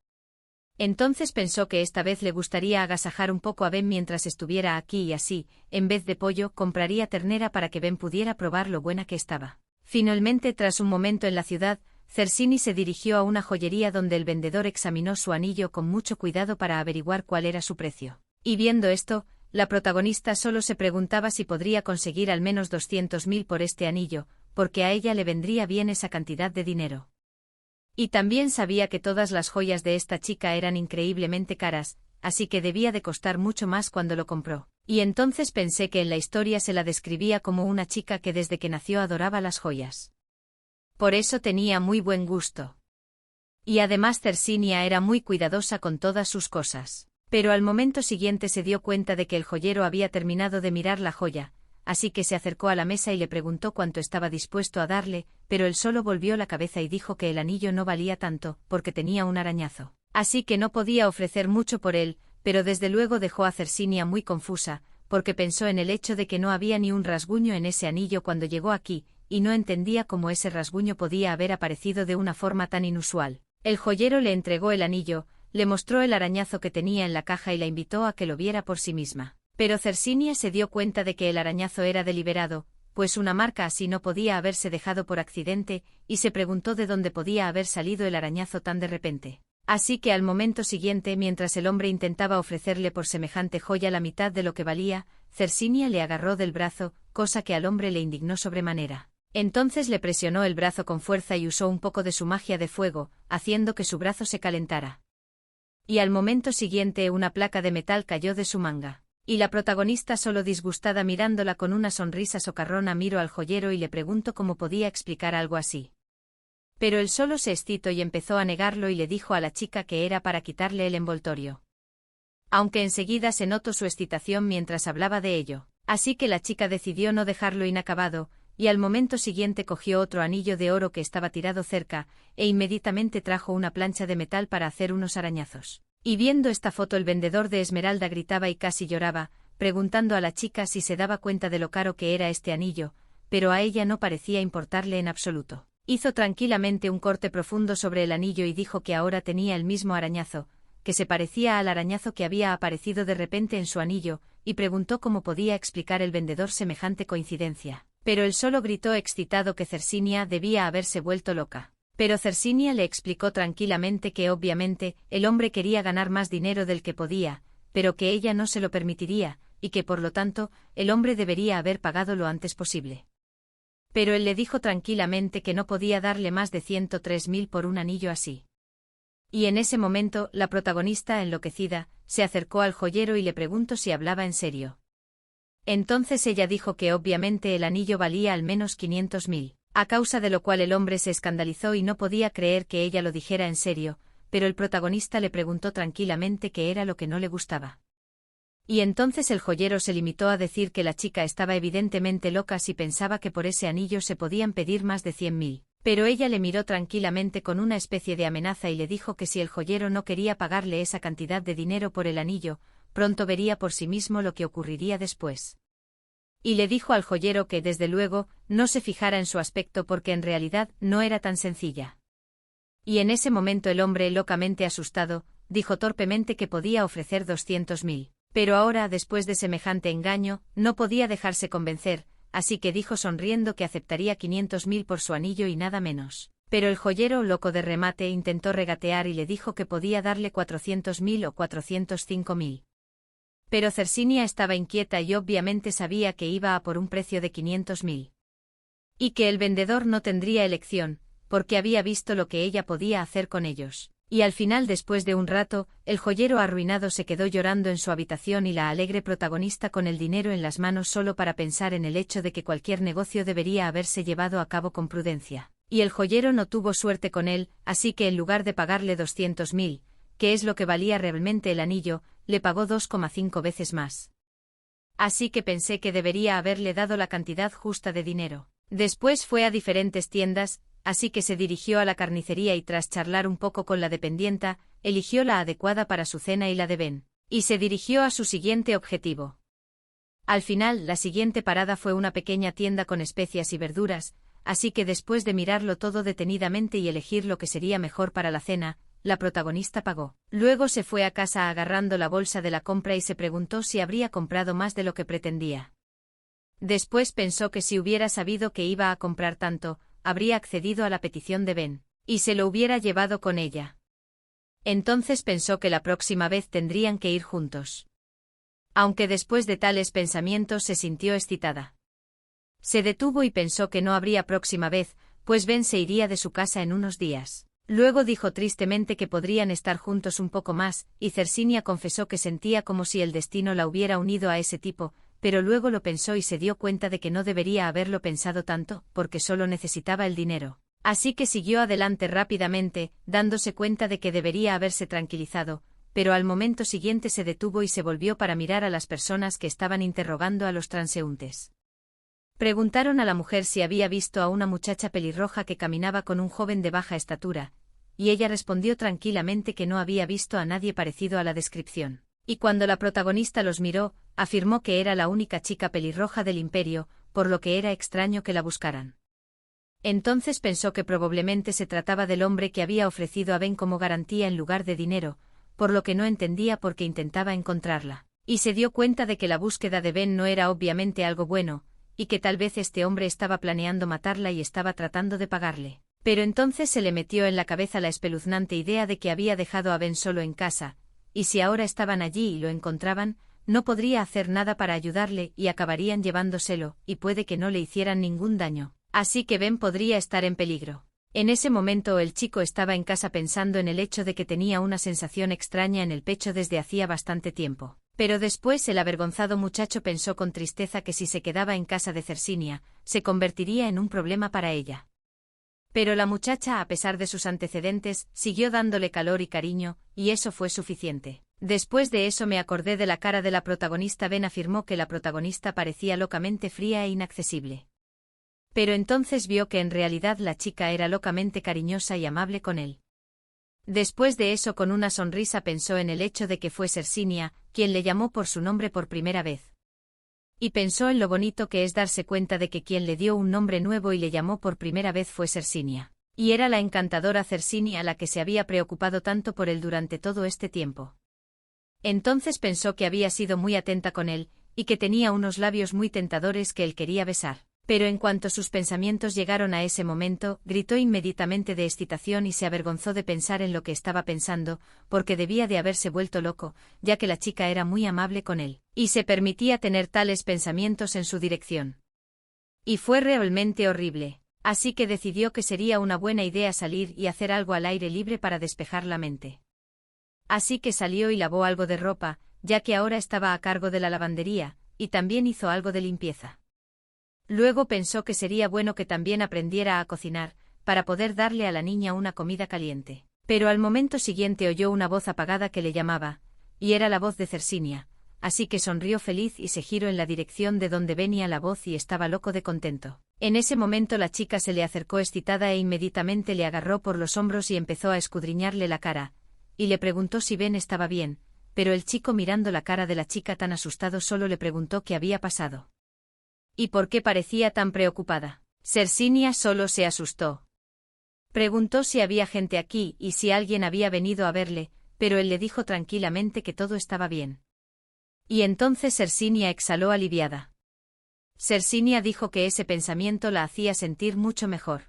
Entonces pensó que esta vez le gustaría agasajar un poco a Ben mientras estuviera aquí y así, en vez de pollo, compraría ternera para que Ben pudiera probar lo buena que estaba. Finalmente, tras un momento en la ciudad, Cercini se dirigió a una joyería donde el vendedor examinó su anillo con mucho cuidado para averiguar cuál era su precio. Y viendo esto, la protagonista solo se preguntaba si podría conseguir al menos 200.000 por este anillo, porque a ella le vendría bien esa cantidad de dinero. Y también sabía que todas las joyas de esta chica eran increíblemente caras, así que debía de costar mucho más cuando lo compró. Y entonces pensé que en la historia se la describía como una chica que desde que nació adoraba las joyas. Por eso tenía muy buen gusto. Y además Cercinia era muy cuidadosa con todas sus cosas. Pero al momento siguiente se dio cuenta de que el joyero había terminado de mirar la joya, así que se acercó a la mesa y le preguntó cuánto estaba dispuesto a darle, pero él solo volvió la cabeza y dijo que el anillo no valía tanto, porque tenía un arañazo. Así que no podía ofrecer mucho por él, pero desde luego dejó a Cercinia muy confusa, porque pensó en el hecho de que no había ni un rasguño en ese anillo cuando llegó aquí, y no entendía cómo ese rasguño podía haber aparecido de una forma tan inusual. El joyero le entregó el anillo, le mostró el arañazo que tenía en la caja y la invitó a que lo viera por sí misma. Pero Cercinia se dio cuenta de que el arañazo era deliberado, pues una marca así no podía haberse dejado por accidente, y se preguntó de dónde podía haber salido el arañazo tan de repente. Así que al momento siguiente, mientras el hombre intentaba ofrecerle por semejante joya la mitad de lo que valía, Cercinia le agarró del brazo, cosa que al hombre le indignó sobremanera. Entonces le presionó el brazo con fuerza y usó un poco de su magia de fuego, haciendo que su brazo se calentara. Y al momento siguiente una placa de metal cayó de su manga. Y la protagonista, solo disgustada mirándola con una sonrisa socarrona, miró al joyero y le preguntó cómo podía explicar algo así. Pero él solo se excitó y empezó a negarlo y le dijo a la chica que era para quitarle el envoltorio. Aunque enseguida se notó su excitación mientras hablaba de ello. Así que la chica decidió no dejarlo inacabado, y al momento siguiente cogió otro anillo de oro que estaba tirado cerca, e inmediatamente trajo una plancha de metal para hacer unos arañazos. Y viendo esta foto el vendedor de esmeralda gritaba y casi lloraba, preguntando a la chica si se daba cuenta de lo caro que era este anillo, pero a ella no parecía importarle en absoluto. Hizo tranquilamente un corte profundo sobre el anillo y dijo que ahora tenía el mismo arañazo, que se parecía al arañazo que había aparecido de repente en su anillo, y preguntó cómo podía explicar el vendedor semejante coincidencia. Pero él solo gritó excitado que Cersinia debía haberse vuelto loca. Pero Cersinia le explicó tranquilamente que obviamente el hombre quería ganar más dinero del que podía, pero que ella no se lo permitiría, y que por lo tanto el hombre debería haber pagado lo antes posible. Pero él le dijo tranquilamente que no podía darle más de 103.000 por un anillo así. Y en ese momento, la protagonista, enloquecida, se acercó al joyero y le preguntó si hablaba en serio. Entonces ella dijo que obviamente el anillo valía al menos 500.000, a causa de lo cual el hombre se escandalizó y no podía creer que ella lo dijera en serio, pero el protagonista le preguntó tranquilamente qué era lo que no le gustaba. Y entonces el joyero se limitó a decir que la chica estaba evidentemente loca si pensaba que por ese anillo se podían pedir más de 100.000. Pero ella le miró tranquilamente con una especie de amenaza y le dijo que si el joyero no quería pagarle esa cantidad de dinero por el anillo, pronto vería por sí mismo lo que ocurriría después. Y le dijo al joyero que desde luego no se fijara en su aspecto porque en realidad no era tan sencilla. Y en ese momento el hombre, locamente asustado, dijo torpemente que podía ofrecer 200.000. Pero ahora, después de semejante engaño, no podía dejarse convencer, así que dijo sonriendo que aceptaría 500.000 por su anillo y nada menos. Pero el joyero, loco de remate, intentó regatear y le dijo que podía darle 400.000 o 405.000. Pero Cersinia estaba inquieta y obviamente sabía que iba a por un precio de 500.000. Y que el vendedor no tendría elección, porque había visto lo que ella podía hacer con ellos. Y al final, después de un rato, el joyero arruinado se quedó llorando en su habitación y la alegre protagonista con el dinero en las manos solo para pensar en el hecho de que cualquier negocio debería haberse llevado a cabo con prudencia. Y el joyero no tuvo suerte con él, así que en lugar de pagarle 200.000, que es lo que valía realmente el anillo, le pagó 2,5 veces más. Así que pensé que debería haberle dado la cantidad justa de dinero. Después fue a diferentes tiendas, así que se dirigió a la carnicería y tras charlar un poco con la dependienta, eligió la adecuada para su cena y la de Ben, y se dirigió a su siguiente objetivo. Al final, la siguiente parada fue una pequeña tienda con especias y verduras, así que después de mirarlo todo detenidamente y elegir lo que sería mejor para la cena, la protagonista pagó. Luego se fue a casa agarrando la bolsa de la compra y se preguntó si habría comprado más de lo que pretendía. Después pensó que si hubiera sabido que iba a comprar tanto, habría accedido a la petición de Ben, y se lo hubiera llevado con ella. Entonces pensó que la próxima vez tendrían que ir juntos. Aunque después de tales pensamientos se sintió excitada. Se detuvo y pensó que no habría próxima vez, pues Ben se iría de su casa en unos días. Luego dijo tristemente que podrían estar juntos un poco más, y Cersinia confesó que sentía como si el destino la hubiera unido a ese tipo, pero luego lo pensó y se dio cuenta de que no debería haberlo pensado tanto, porque solo necesitaba el dinero. Así que siguió adelante rápidamente, dándose cuenta de que debería haberse tranquilizado, pero al momento siguiente se detuvo y se volvió para mirar a las personas que estaban interrogando a los transeúntes. Preguntaron a la mujer si había visto a una muchacha pelirroja que caminaba con un joven de baja estatura, y ella respondió tranquilamente que no había visto a nadie parecido a la descripción. Y cuando la protagonista los miró, afirmó que era la única chica pelirroja del imperio, por lo que era extraño que la buscaran. Entonces pensó que probablemente se trataba del hombre que había ofrecido a Ben como garantía en lugar de dinero, por lo que no entendía por qué intentaba encontrarla. Y se dio cuenta de que la búsqueda de Ben no era obviamente algo bueno, y que tal vez este hombre estaba planeando matarla y estaba tratando de pagarle. Pero entonces se le metió en la cabeza la espeluznante idea de que había dejado a Ben solo en casa, y si ahora estaban allí y lo encontraban, no podría hacer nada para ayudarle y acabarían llevándoselo, y puede que no le hicieran ningún daño. Así que Ben podría estar en peligro. En ese momento el chico estaba en casa pensando en el hecho de que tenía una sensación extraña en el pecho desde hacía bastante tiempo. Pero después el avergonzado muchacho pensó con tristeza que si se quedaba en casa de Cersinia, se convertiría en un problema para ella. Pero la muchacha, a pesar de sus antecedentes, siguió dándole calor y cariño, y eso fue suficiente. Después de eso me acordé de la cara de la protagonista. Ben afirmó que la protagonista parecía locamente fría e inaccesible. Pero entonces vio que en realidad la chica era locamente cariñosa y amable con él. Después de eso, con una sonrisa pensó en el hecho de que fue Sersinia quien le llamó por su nombre por primera vez. Y pensó en lo bonito que es darse cuenta de que quien le dio un nombre nuevo y le llamó por primera vez fue Sersinia. Y era la encantadora Cersinia la que se había preocupado tanto por él durante todo este tiempo. Entonces pensó que había sido muy atenta con él, y que tenía unos labios muy tentadores que él quería besar. Pero en cuanto sus pensamientos llegaron a ese momento, gritó inmediatamente de excitación y se avergonzó de pensar en lo que estaba pensando, porque debía de haberse vuelto loco, ya que la chica era muy amable con él, y se permitía tener tales pensamientos en su dirección. Y fue realmente horrible. Así que decidió que sería una buena idea salir y hacer algo al aire libre para despejar la mente. Así que salió y lavó algo de ropa, ya que ahora estaba a cargo de la lavandería, y también hizo algo de limpieza. Luego pensó que sería bueno que también aprendiera a cocinar, para poder darle a la niña una comida caliente. Pero al momento siguiente oyó una voz apagada que le llamaba, y era la voz de Cersinia, así que sonrió feliz y se giró en la dirección de donde venía la voz y estaba loco de contento. En ese momento la chica se le acercó excitada e inmediatamente le agarró por los hombros y empezó a escudriñarle la cara, y le preguntó si Ben estaba bien, pero el chico, mirando la cara de la chica tan asustado, solo le preguntó qué había pasado. ¿Y por qué parecía tan preocupada? Cersinia solo se asustó. Preguntó si había gente aquí y si alguien había venido a verle, pero él le dijo tranquilamente que todo estaba bien. Y entonces Cersinia exhaló aliviada. Cersinia dijo que ese pensamiento la hacía sentir mucho mejor.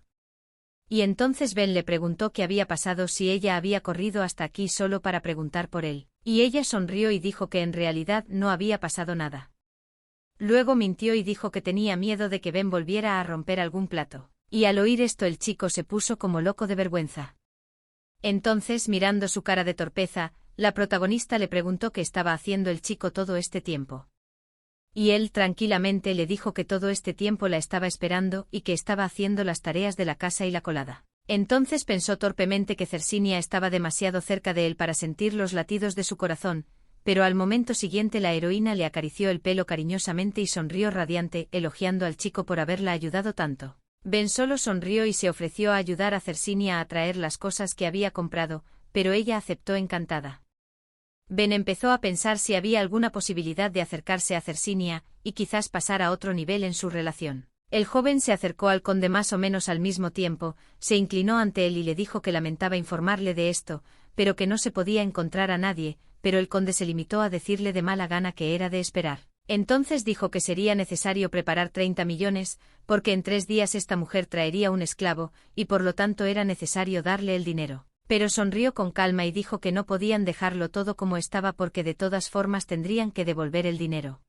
Y entonces Ben le preguntó qué había pasado, si ella había corrido hasta aquí solo para preguntar por él, y ella sonrió y dijo que en realidad no había pasado nada. Luego mintió y dijo que tenía miedo de que Ben volviera a romper algún plato, y al oír esto el chico se puso como loco de vergüenza. Entonces, mirando su cara de torpeza, la protagonista le preguntó qué estaba haciendo el chico todo este tiempo. Y él tranquilamente le dijo que todo este tiempo la estaba esperando y que estaba haciendo las tareas de la casa y la colada. Entonces pensó torpemente que Cersinia estaba demasiado cerca de él para sentir los latidos de su corazón, pero al momento siguiente la heroína le acarició el pelo cariñosamente y sonrió radiante, elogiando al chico por haberla ayudado tanto. Ben solo sonrió y se ofreció a ayudar a Cersinia a traer las cosas que había comprado, pero ella aceptó encantada. Ben empezó a pensar si había alguna posibilidad de acercarse a Cersinia, y quizás pasar a otro nivel en su relación. El joven se acercó al conde más o menos al mismo tiempo, se inclinó ante él y le dijo que lamentaba informarle de esto, pero que no se podía encontrar a nadie, pero el conde se limitó a decirle de mala gana que era de esperar. Entonces dijo que sería necesario preparar 30 millones, porque en 3 días esta mujer traería un esclavo, y por lo tanto era necesario darle el dinero. Pero sonrió con calma y dijo que no podían dejarlo todo como estaba porque de todas formas tendrían que devolver el dinero.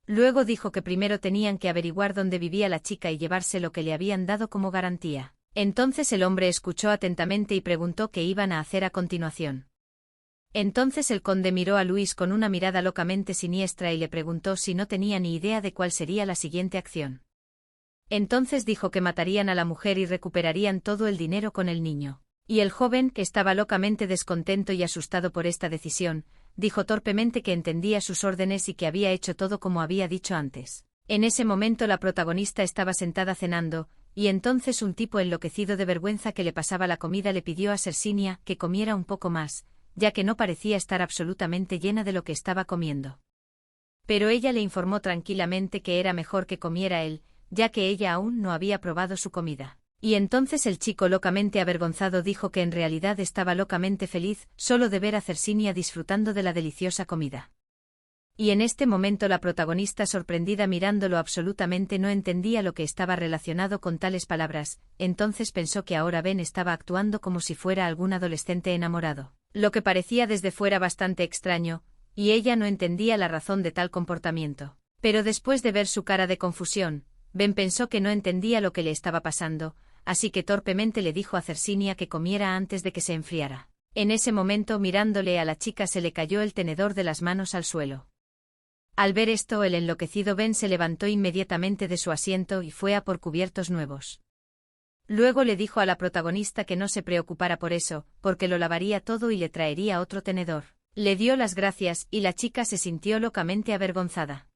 Luego dijo que primero tenían que averiguar dónde vivía la chica y llevarse lo que le habían dado como garantía. Entonces el hombre escuchó atentamente y preguntó qué iban a hacer a continuación. Entonces el conde miró a Luis con una mirada locamente siniestra y le preguntó si no tenía ni idea de cuál sería la siguiente acción. Entonces dijo que matarían a la mujer y recuperarían todo el dinero con el niño. Y el joven, que estaba locamente descontento y asustado por esta decisión, dijo torpemente que entendía sus órdenes y que había hecho todo como había dicho antes. En ese momento la protagonista estaba sentada cenando, y entonces un tipo enloquecido de vergüenza que le pasaba la comida le pidió a Cersinia que comiera un poco más, ya que no parecía estar absolutamente llena de lo que estaba comiendo. Pero ella le informó tranquilamente que era mejor que comiera él, ya que ella aún no había probado su comida. Y entonces el chico, locamente avergonzado, dijo que en realidad estaba locamente feliz solo de ver a Cersinia disfrutando de la deliciosa comida. Y en este momento la protagonista, sorprendida mirándolo, absolutamente no entendía lo que estaba relacionado con tales palabras, entonces pensó que ahora Ben estaba actuando como si fuera algún adolescente enamorado, lo que parecía desde fuera bastante extraño, y ella no entendía la razón de tal comportamiento. Pero después de ver su cara de confusión, Ben pensó que no entendía lo que le estaba pasando, así que torpemente le dijo a Cersinia que comiera antes de que se enfriara. En ese momento, mirándole a la chica, se le cayó el tenedor de las manos al suelo. Al ver esto, el enloquecido Ben se levantó inmediatamente de su asiento y fue a por cubiertos nuevos. Luego le dijo a la protagonista que no se preocupara por eso, porque lo lavaría todo y le traería otro tenedor. Le dio las gracias y la chica se sintió locamente avergonzada.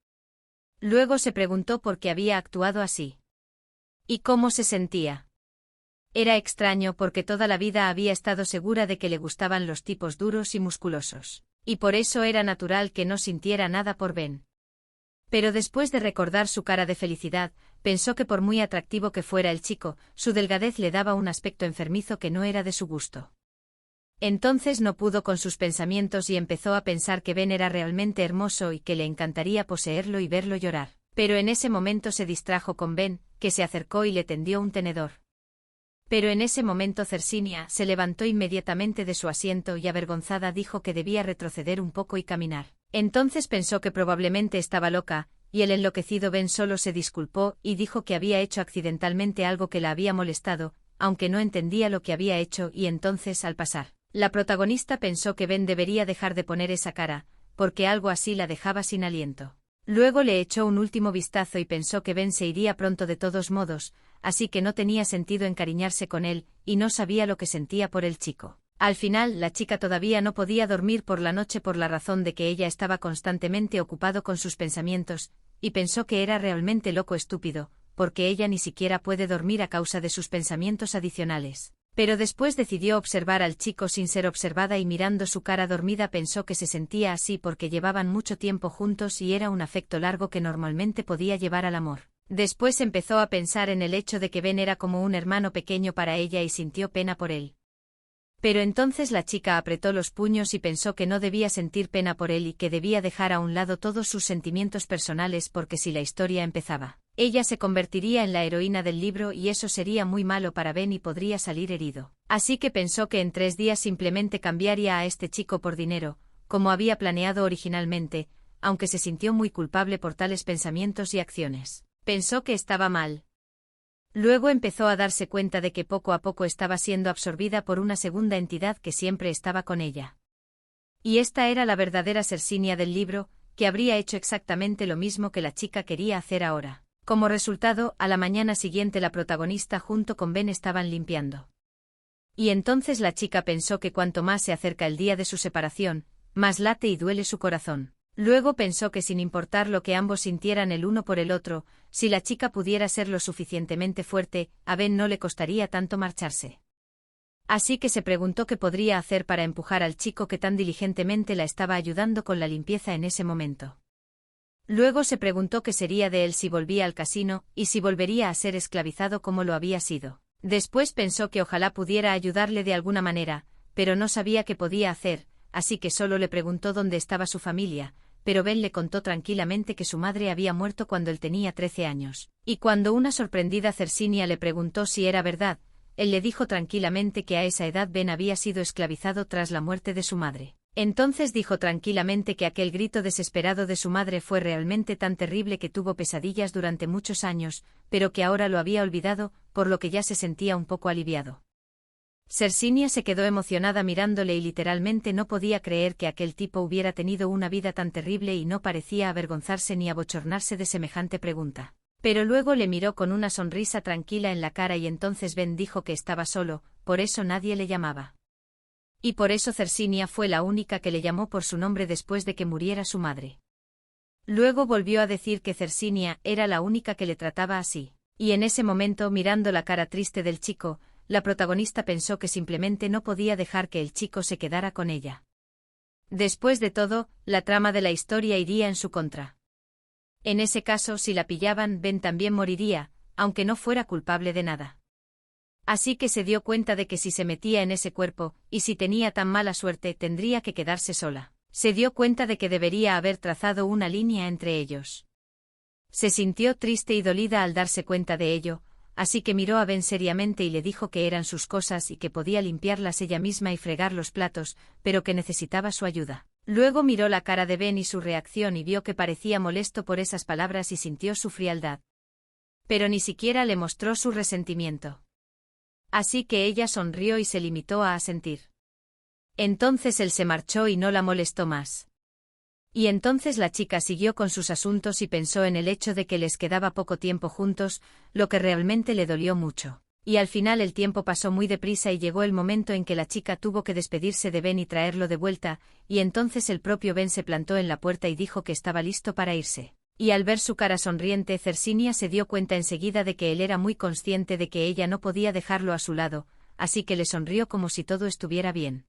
Luego se preguntó por qué había actuado así. ¿Y cómo se sentía? Era extraño porque toda la vida había estado segura de que le gustaban los tipos duros y musculosos, y por eso era natural que no sintiera nada por Ben. Pero después de recordar su cara de felicidad, pensó que por muy atractivo que fuera el chico, su delgadez le daba un aspecto enfermizo que no era de su gusto. Entonces no pudo con sus pensamientos y empezó a pensar que Ben era realmente hermoso y que le encantaría poseerlo y verlo llorar. Pero en ese momento se distrajo con Ben, que se acercó y le tendió un tenedor. Pero en ese momento Cersinia se levantó inmediatamente de su asiento y avergonzada dijo que debía retroceder un poco y caminar. Entonces pensó que probablemente estaba loca, y el enloquecido Ben solo se disculpó y dijo que había hecho accidentalmente algo que la había molestado, aunque no entendía lo que había hecho y entonces al pasar, la protagonista pensó que Ben debería dejar de poner esa cara, porque algo así la dejaba sin aliento. Luego le echó un último vistazo y pensó que Ben se iría pronto de todos modos, así que no tenía sentido encariñarse con él, y no sabía lo que sentía por el chico. Al final, la chica todavía no podía dormir por la noche por la razón de que ella estaba constantemente ocupado con sus pensamientos, y pensó que era realmente loco estúpido, porque ella ni siquiera puede dormir a causa de sus pensamientos adicionales. Pero después decidió observar al chico sin ser observada y mirando su cara dormida pensó que se sentía así porque llevaban mucho tiempo juntos y era un afecto largo que normalmente podía llevar al amor. Después empezó a pensar en el hecho de que Ben era como un hermano pequeño para ella y sintió pena por él. Pero entonces la chica apretó los puños y pensó que no debía sentir pena por él y que debía dejar a un lado todos sus sentimientos personales porque si la historia empezaba, ella se convertiría en la heroína del libro y eso sería muy malo para Ben y podría salir herido. Así que pensó que en 3 días simplemente cambiaría a este chico por dinero, como había planeado originalmente, aunque se sintió muy culpable por tales pensamientos y acciones. Pensó que estaba mal. Luego empezó a darse cuenta de que poco a poco estaba siendo absorbida por una segunda entidad que siempre estaba con ella. Y esta era la verdadera Cersinia del libro, que habría hecho exactamente lo mismo que la chica quería hacer ahora. Como resultado, a la mañana siguiente la protagonista junto con Ben estaban limpiando. Y entonces la chica pensó que cuanto más se acerca el día de su separación, más late y duele su corazón. Luego pensó que sin importar lo que ambos sintieran el uno por el otro, si la chica pudiera ser lo suficientemente fuerte, a Ben no le costaría tanto marcharse. Así que se preguntó qué podría hacer para empujar al chico que tan diligentemente la estaba ayudando con la limpieza en ese momento. Luego se preguntó qué sería de él si volvía al casino, y si volvería a ser esclavizado como lo había sido. Después pensó que ojalá pudiera ayudarle de alguna manera, pero no sabía qué podía hacer, así que solo le preguntó dónde estaba su familia, pero Ben le contó tranquilamente que su madre había muerto cuando él tenía 13 años. Y cuando una sorprendida Cersinia le preguntó si era verdad, él le dijo tranquilamente que a esa edad Ben había sido esclavizado tras la muerte de su madre. Entonces dijo tranquilamente que aquel grito desesperado de su madre fue realmente tan terrible que tuvo pesadillas durante muchos años, pero que ahora lo había olvidado, por lo que ya se sentía un poco aliviado. Cersinia se quedó emocionada mirándole y literalmente no podía creer que aquel tipo hubiera tenido una vida tan terrible y no parecía avergonzarse ni abochornarse de semejante pregunta. Pero luego le miró con una sonrisa tranquila en la cara y entonces Ben dijo que estaba solo, por eso nadie le llamaba. Y por eso Cersinia fue la única que le llamó por su nombre después de que muriera su madre. Luego volvió a decir que Cersinia era la única que le trataba así. Y en ese momento, mirando la cara triste del chico, la protagonista pensó que simplemente no podía dejar que el chico se quedara con ella. Después de todo, la trama de la historia iría en su contra. En ese caso, si la pillaban, Ben también moriría, aunque no fuera culpable de nada. Así que se dio cuenta de que si se metía en ese cuerpo, y si tenía tan mala suerte, tendría que quedarse sola. Se dio cuenta de que debería haber trazado una línea entre ellos. Se sintió triste y dolida al darse cuenta de ello, así que miró a Ben seriamente y le dijo que eran sus cosas y que podía limpiarlas ella misma y fregar los platos, pero que necesitaba su ayuda. Luego miró la cara de Ben y su reacción y vio que parecía molesto por esas palabras y sintió su frialdad. Pero ni siquiera le mostró su resentimiento. Así que ella sonrió y se limitó a asentir. Entonces él se marchó y no la molestó más. Y entonces la chica siguió con sus asuntos y pensó en el hecho de que les quedaba poco tiempo juntos, lo que realmente le dolió mucho. Y al final el tiempo pasó muy deprisa y llegó el momento en que la chica tuvo que despedirse de Ben y traerlo de vuelta, y entonces el propio Ben se plantó en la puerta y dijo que estaba listo para irse. Y al ver su cara sonriente, Cersinia se dio cuenta enseguida de que él era muy consciente de que ella no podía dejarlo a su lado, así que le sonrió como si todo estuviera bien.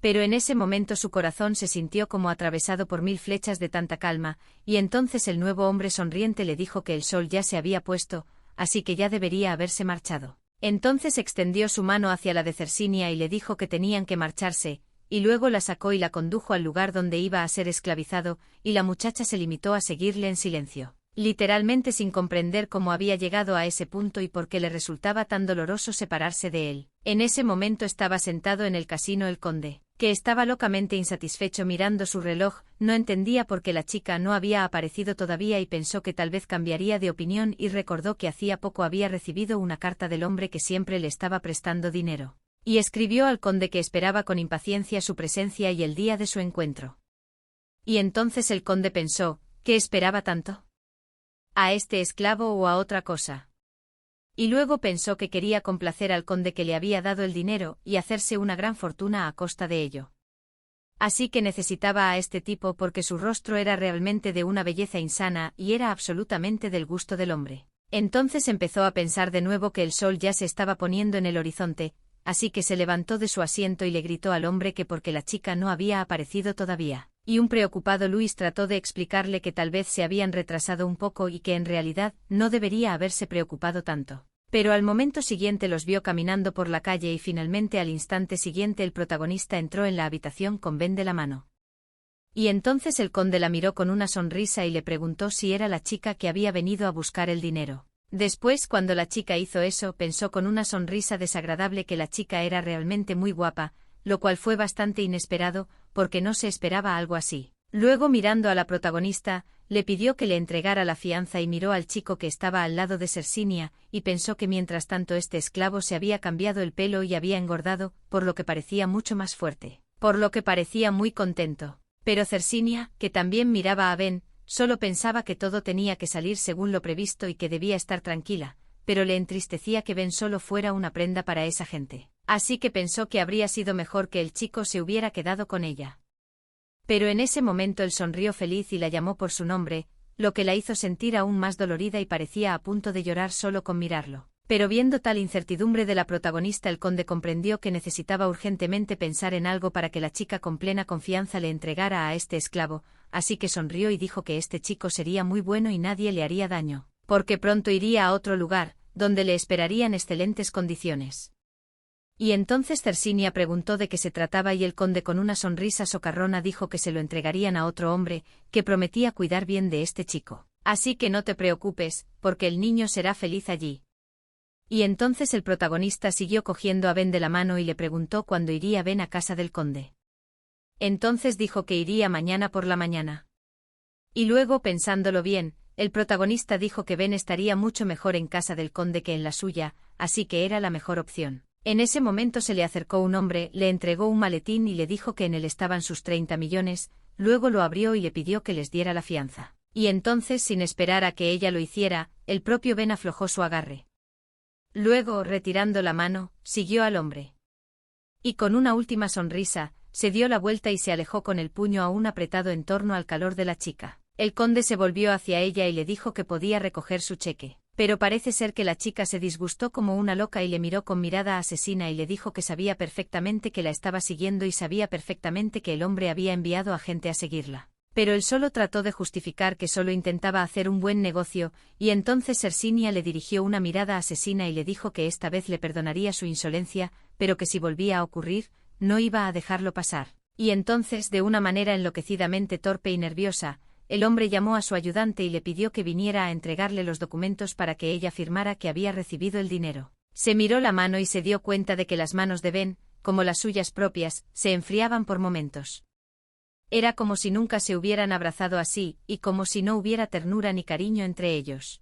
Pero en ese momento su corazón se sintió como atravesado por 1000 flechas de tanta calma, y entonces el nuevo hombre sonriente le dijo que el sol ya se había puesto, así que ya debería haberse marchado. Entonces extendió su mano hacia la de Cersinia y le dijo que tenían que marcharse, y luego la sacó y la condujo al lugar donde iba a ser esclavizado, y la muchacha se limitó a seguirle en silencio, literalmente sin comprender cómo había llegado a ese punto y por qué le resultaba tan doloroso separarse de él. En ese momento estaba sentado en el casino el conde, que estaba locamente insatisfecho mirando su reloj, no entendía por qué la chica no había aparecido todavía y pensó que tal vez cambiaría de opinión y recordó que hacía poco había recibido una carta del hombre que siempre le estaba prestando dinero. Y escribió al conde que esperaba con impaciencia su presencia y el día de su encuentro. Y entonces el conde pensó, ¿qué esperaba tanto? ¿A este esclavo o a otra cosa? Y luego pensó que quería complacer al conde que le había dado el dinero y hacerse una gran fortuna a costa de ello. Así que necesitaba a este tipo porque su rostro era realmente de una belleza insana y era absolutamente del gusto del hombre. Entonces empezó a pensar de nuevo que el sol ya se estaba poniendo en el horizonte, así que se levantó de su asiento y le gritó al hombre que porque la chica no había aparecido todavía. Y un preocupado Luis trató de explicarle que tal vez se habían retrasado un poco y que en realidad no debería haberse preocupado tanto. Pero al momento siguiente los vio caminando por la calle y finalmente al instante siguiente el protagonista entró en la habitación con Ben de la mano. Y entonces el conde la miró con una sonrisa y le preguntó si era la chica que había venido a buscar el dinero. Después, cuando la chica hizo eso, pensó con una sonrisa desagradable que la chica era realmente muy guapa, lo cual fue bastante inesperado, porque no se esperaba algo así. Luego, mirando a la protagonista, le pidió que le entregara la fianza y miró al chico que estaba al lado de Cersinia, y pensó que mientras tanto este esclavo se había cambiado el pelo y había engordado, por lo que parecía mucho más fuerte, por lo que parecía muy contento. Pero Cersinia, que también miraba a Ben, solo pensaba que todo tenía que salir según lo previsto y que debía estar tranquila, pero le entristecía que Ben solo fuera una prenda para esa gente. Así que pensó que habría sido mejor que el chico se hubiera quedado con ella. Pero en ese momento él sonrió feliz y la llamó por su nombre, lo que la hizo sentir aún más dolorida y parecía a punto de llorar solo con mirarlo. Pero viendo tal incertidumbre de la protagonista, el conde comprendió que necesitaba urgentemente pensar en algo para que la chica con plena confianza le entregara a este esclavo, así que sonrió y dijo que este chico sería muy bueno y nadie le haría daño, porque pronto iría a otro lugar, donde le esperarían excelentes condiciones. Y entonces Cersinia preguntó de qué se trataba y el conde con una sonrisa socarrona dijo que se lo entregarían a otro hombre, que prometía cuidar bien de este chico. Así que no te preocupes, porque el niño será feliz allí. Y entonces el protagonista siguió cogiendo a Ben de la mano y le preguntó cuándo iría Ben a casa del conde. Entonces dijo que iría mañana por la mañana. Y luego, pensándolo bien, el protagonista dijo que Ben estaría mucho mejor en casa del conde que en la suya, así que era la mejor opción. En ese momento se le acercó un hombre, le entregó un maletín y le dijo que en él estaban sus 30 millones, luego lo abrió y le pidió que les diera la fianza. Y entonces, sin esperar a que ella lo hiciera, el propio Ben aflojó su agarre. Luego, retirando la mano, siguió al hombre. Y con una última sonrisa, se dio la vuelta y se alejó con el puño aún apretado en torno al calor de la chica. El conde se volvió hacia ella y le dijo que podía recoger su cheque. Pero parece ser que la chica se disgustó como una loca y le miró con mirada asesina y le dijo que sabía perfectamente que la estaba siguiendo y sabía perfectamente que el hombre había enviado a gente a seguirla. Pero él solo trató de justificar que solo intentaba hacer un buen negocio, y entonces Cersinia le dirigió una mirada asesina y le dijo que esta vez le perdonaría su insolencia, pero que si volvía a ocurrir, no iba a dejarlo pasar. Y entonces, de una manera enloquecidamente torpe y nerviosa, el hombre llamó a su ayudante y le pidió que viniera a entregarle los documentos para que ella firmara que había recibido el dinero. Se miró la mano y se dio cuenta de que las manos de Ben, como las suyas propias, se enfriaban por momentos. Era como si nunca se hubieran abrazado así, y como si no hubiera ternura ni cariño entre ellos.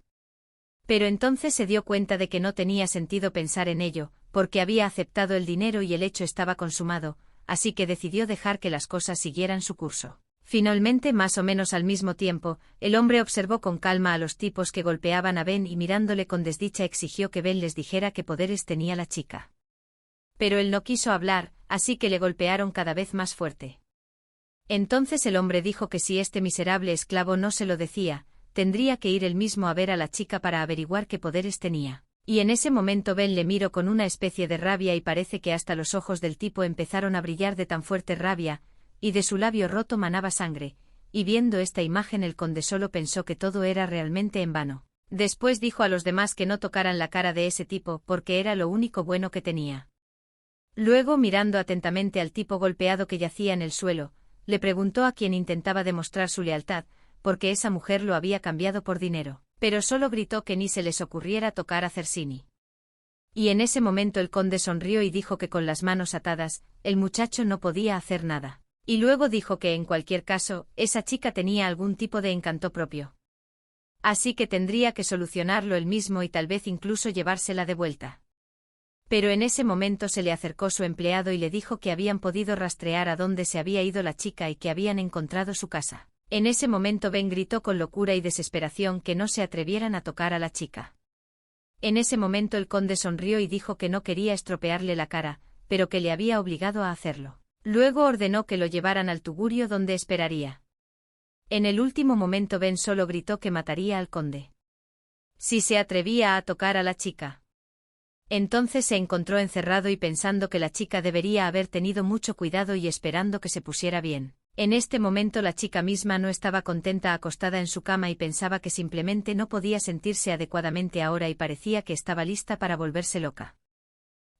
Pero entonces se dio cuenta de que no tenía sentido pensar en ello, porque había aceptado el dinero y el hecho estaba consumado, así que decidió dejar que las cosas siguieran su curso. Finalmente, más o menos al mismo tiempo, el hombre observó con calma a los tipos que golpeaban a Ben y mirándole con desdicha exigió que Ben les dijera qué poderes tenía la chica. Pero él no quiso hablar, así que le golpearon cada vez más fuerte. Entonces el hombre dijo que si este miserable esclavo no se lo decía, tendría que ir él mismo a ver a la chica para averiguar qué poderes tenía. Y en ese momento Ben le miró con una especie de rabia y parece que hasta los ojos del tipo empezaron a brillar de tan fuerte rabia, y de su labio roto manaba sangre, y viendo esta imagen el conde solo pensó que todo era realmente en vano. Después dijo a los demás que no tocaran la cara de ese tipo porque era lo único bueno que tenía. Luego, mirando atentamente al tipo golpeado que yacía en el suelo, le preguntó a quien intentaba demostrar su lealtad, porque esa mujer lo había cambiado por dinero, pero solo gritó que ni se les ocurriera tocar a Cersini. Y en ese momento el conde sonrió y dijo que con las manos atadas, el muchacho no podía hacer nada. Y luego dijo que en cualquier caso, esa chica tenía algún tipo de encanto propio. Así que tendría que solucionarlo él mismo y tal vez incluso llevársela de vuelta. Pero en ese momento se le acercó su empleado y le dijo que habían podido rastrear a dónde se había ido la chica y que habían encontrado su casa. En ese momento Ben gritó con locura y desesperación que no se atrevieran a tocar a la chica. En ese momento el conde sonrió y dijo que no quería estropearle la cara, pero que le había obligado a hacerlo. Luego ordenó que lo llevaran al tugurio donde esperaría. En el último momento Ben solo gritó que mataría al conde si se atrevía a tocar a la chica. Entonces se encontró encerrado y pensando que la chica debería haber tenido mucho cuidado y esperando que se pusiera bien. En este momento la chica misma no estaba contenta acostada en su cama y pensaba que simplemente no podía sentirse adecuadamente ahora y parecía que estaba lista para volverse loca.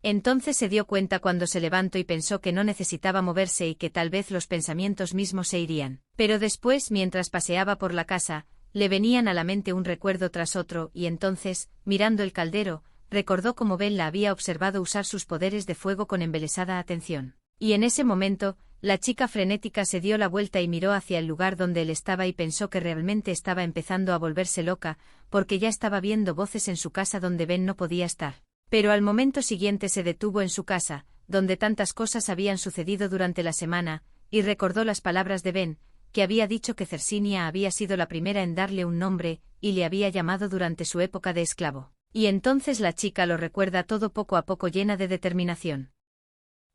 Entonces se dio cuenta cuando se levantó y pensó que no necesitaba moverse y que tal vez los pensamientos mismos se irían. Pero después, mientras paseaba por la casa, le venían a la mente un recuerdo tras otro y entonces, mirando el caldero, recordó cómo Ben la había observado usar sus poderes de fuego con embelesada atención. Y en ese momento, la chica frenética se dio la vuelta y miró hacia el lugar donde él estaba y pensó que realmente estaba empezando a volverse loca, porque ya estaba viendo voces en su casa donde Ben no podía estar. Pero al momento siguiente se detuvo en su casa, donde tantas cosas habían sucedido durante la semana, y recordó las palabras de Ben, que había dicho que Cersinia había sido la primera en darle un nombre, y le había llamado durante su época de esclavo. Y entonces la chica lo recuerda todo poco a poco llena de determinación.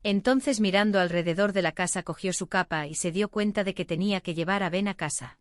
Entonces mirando alrededor de la casa cogió su capa y se dio cuenta de que tenía que llevar a Ben a casa.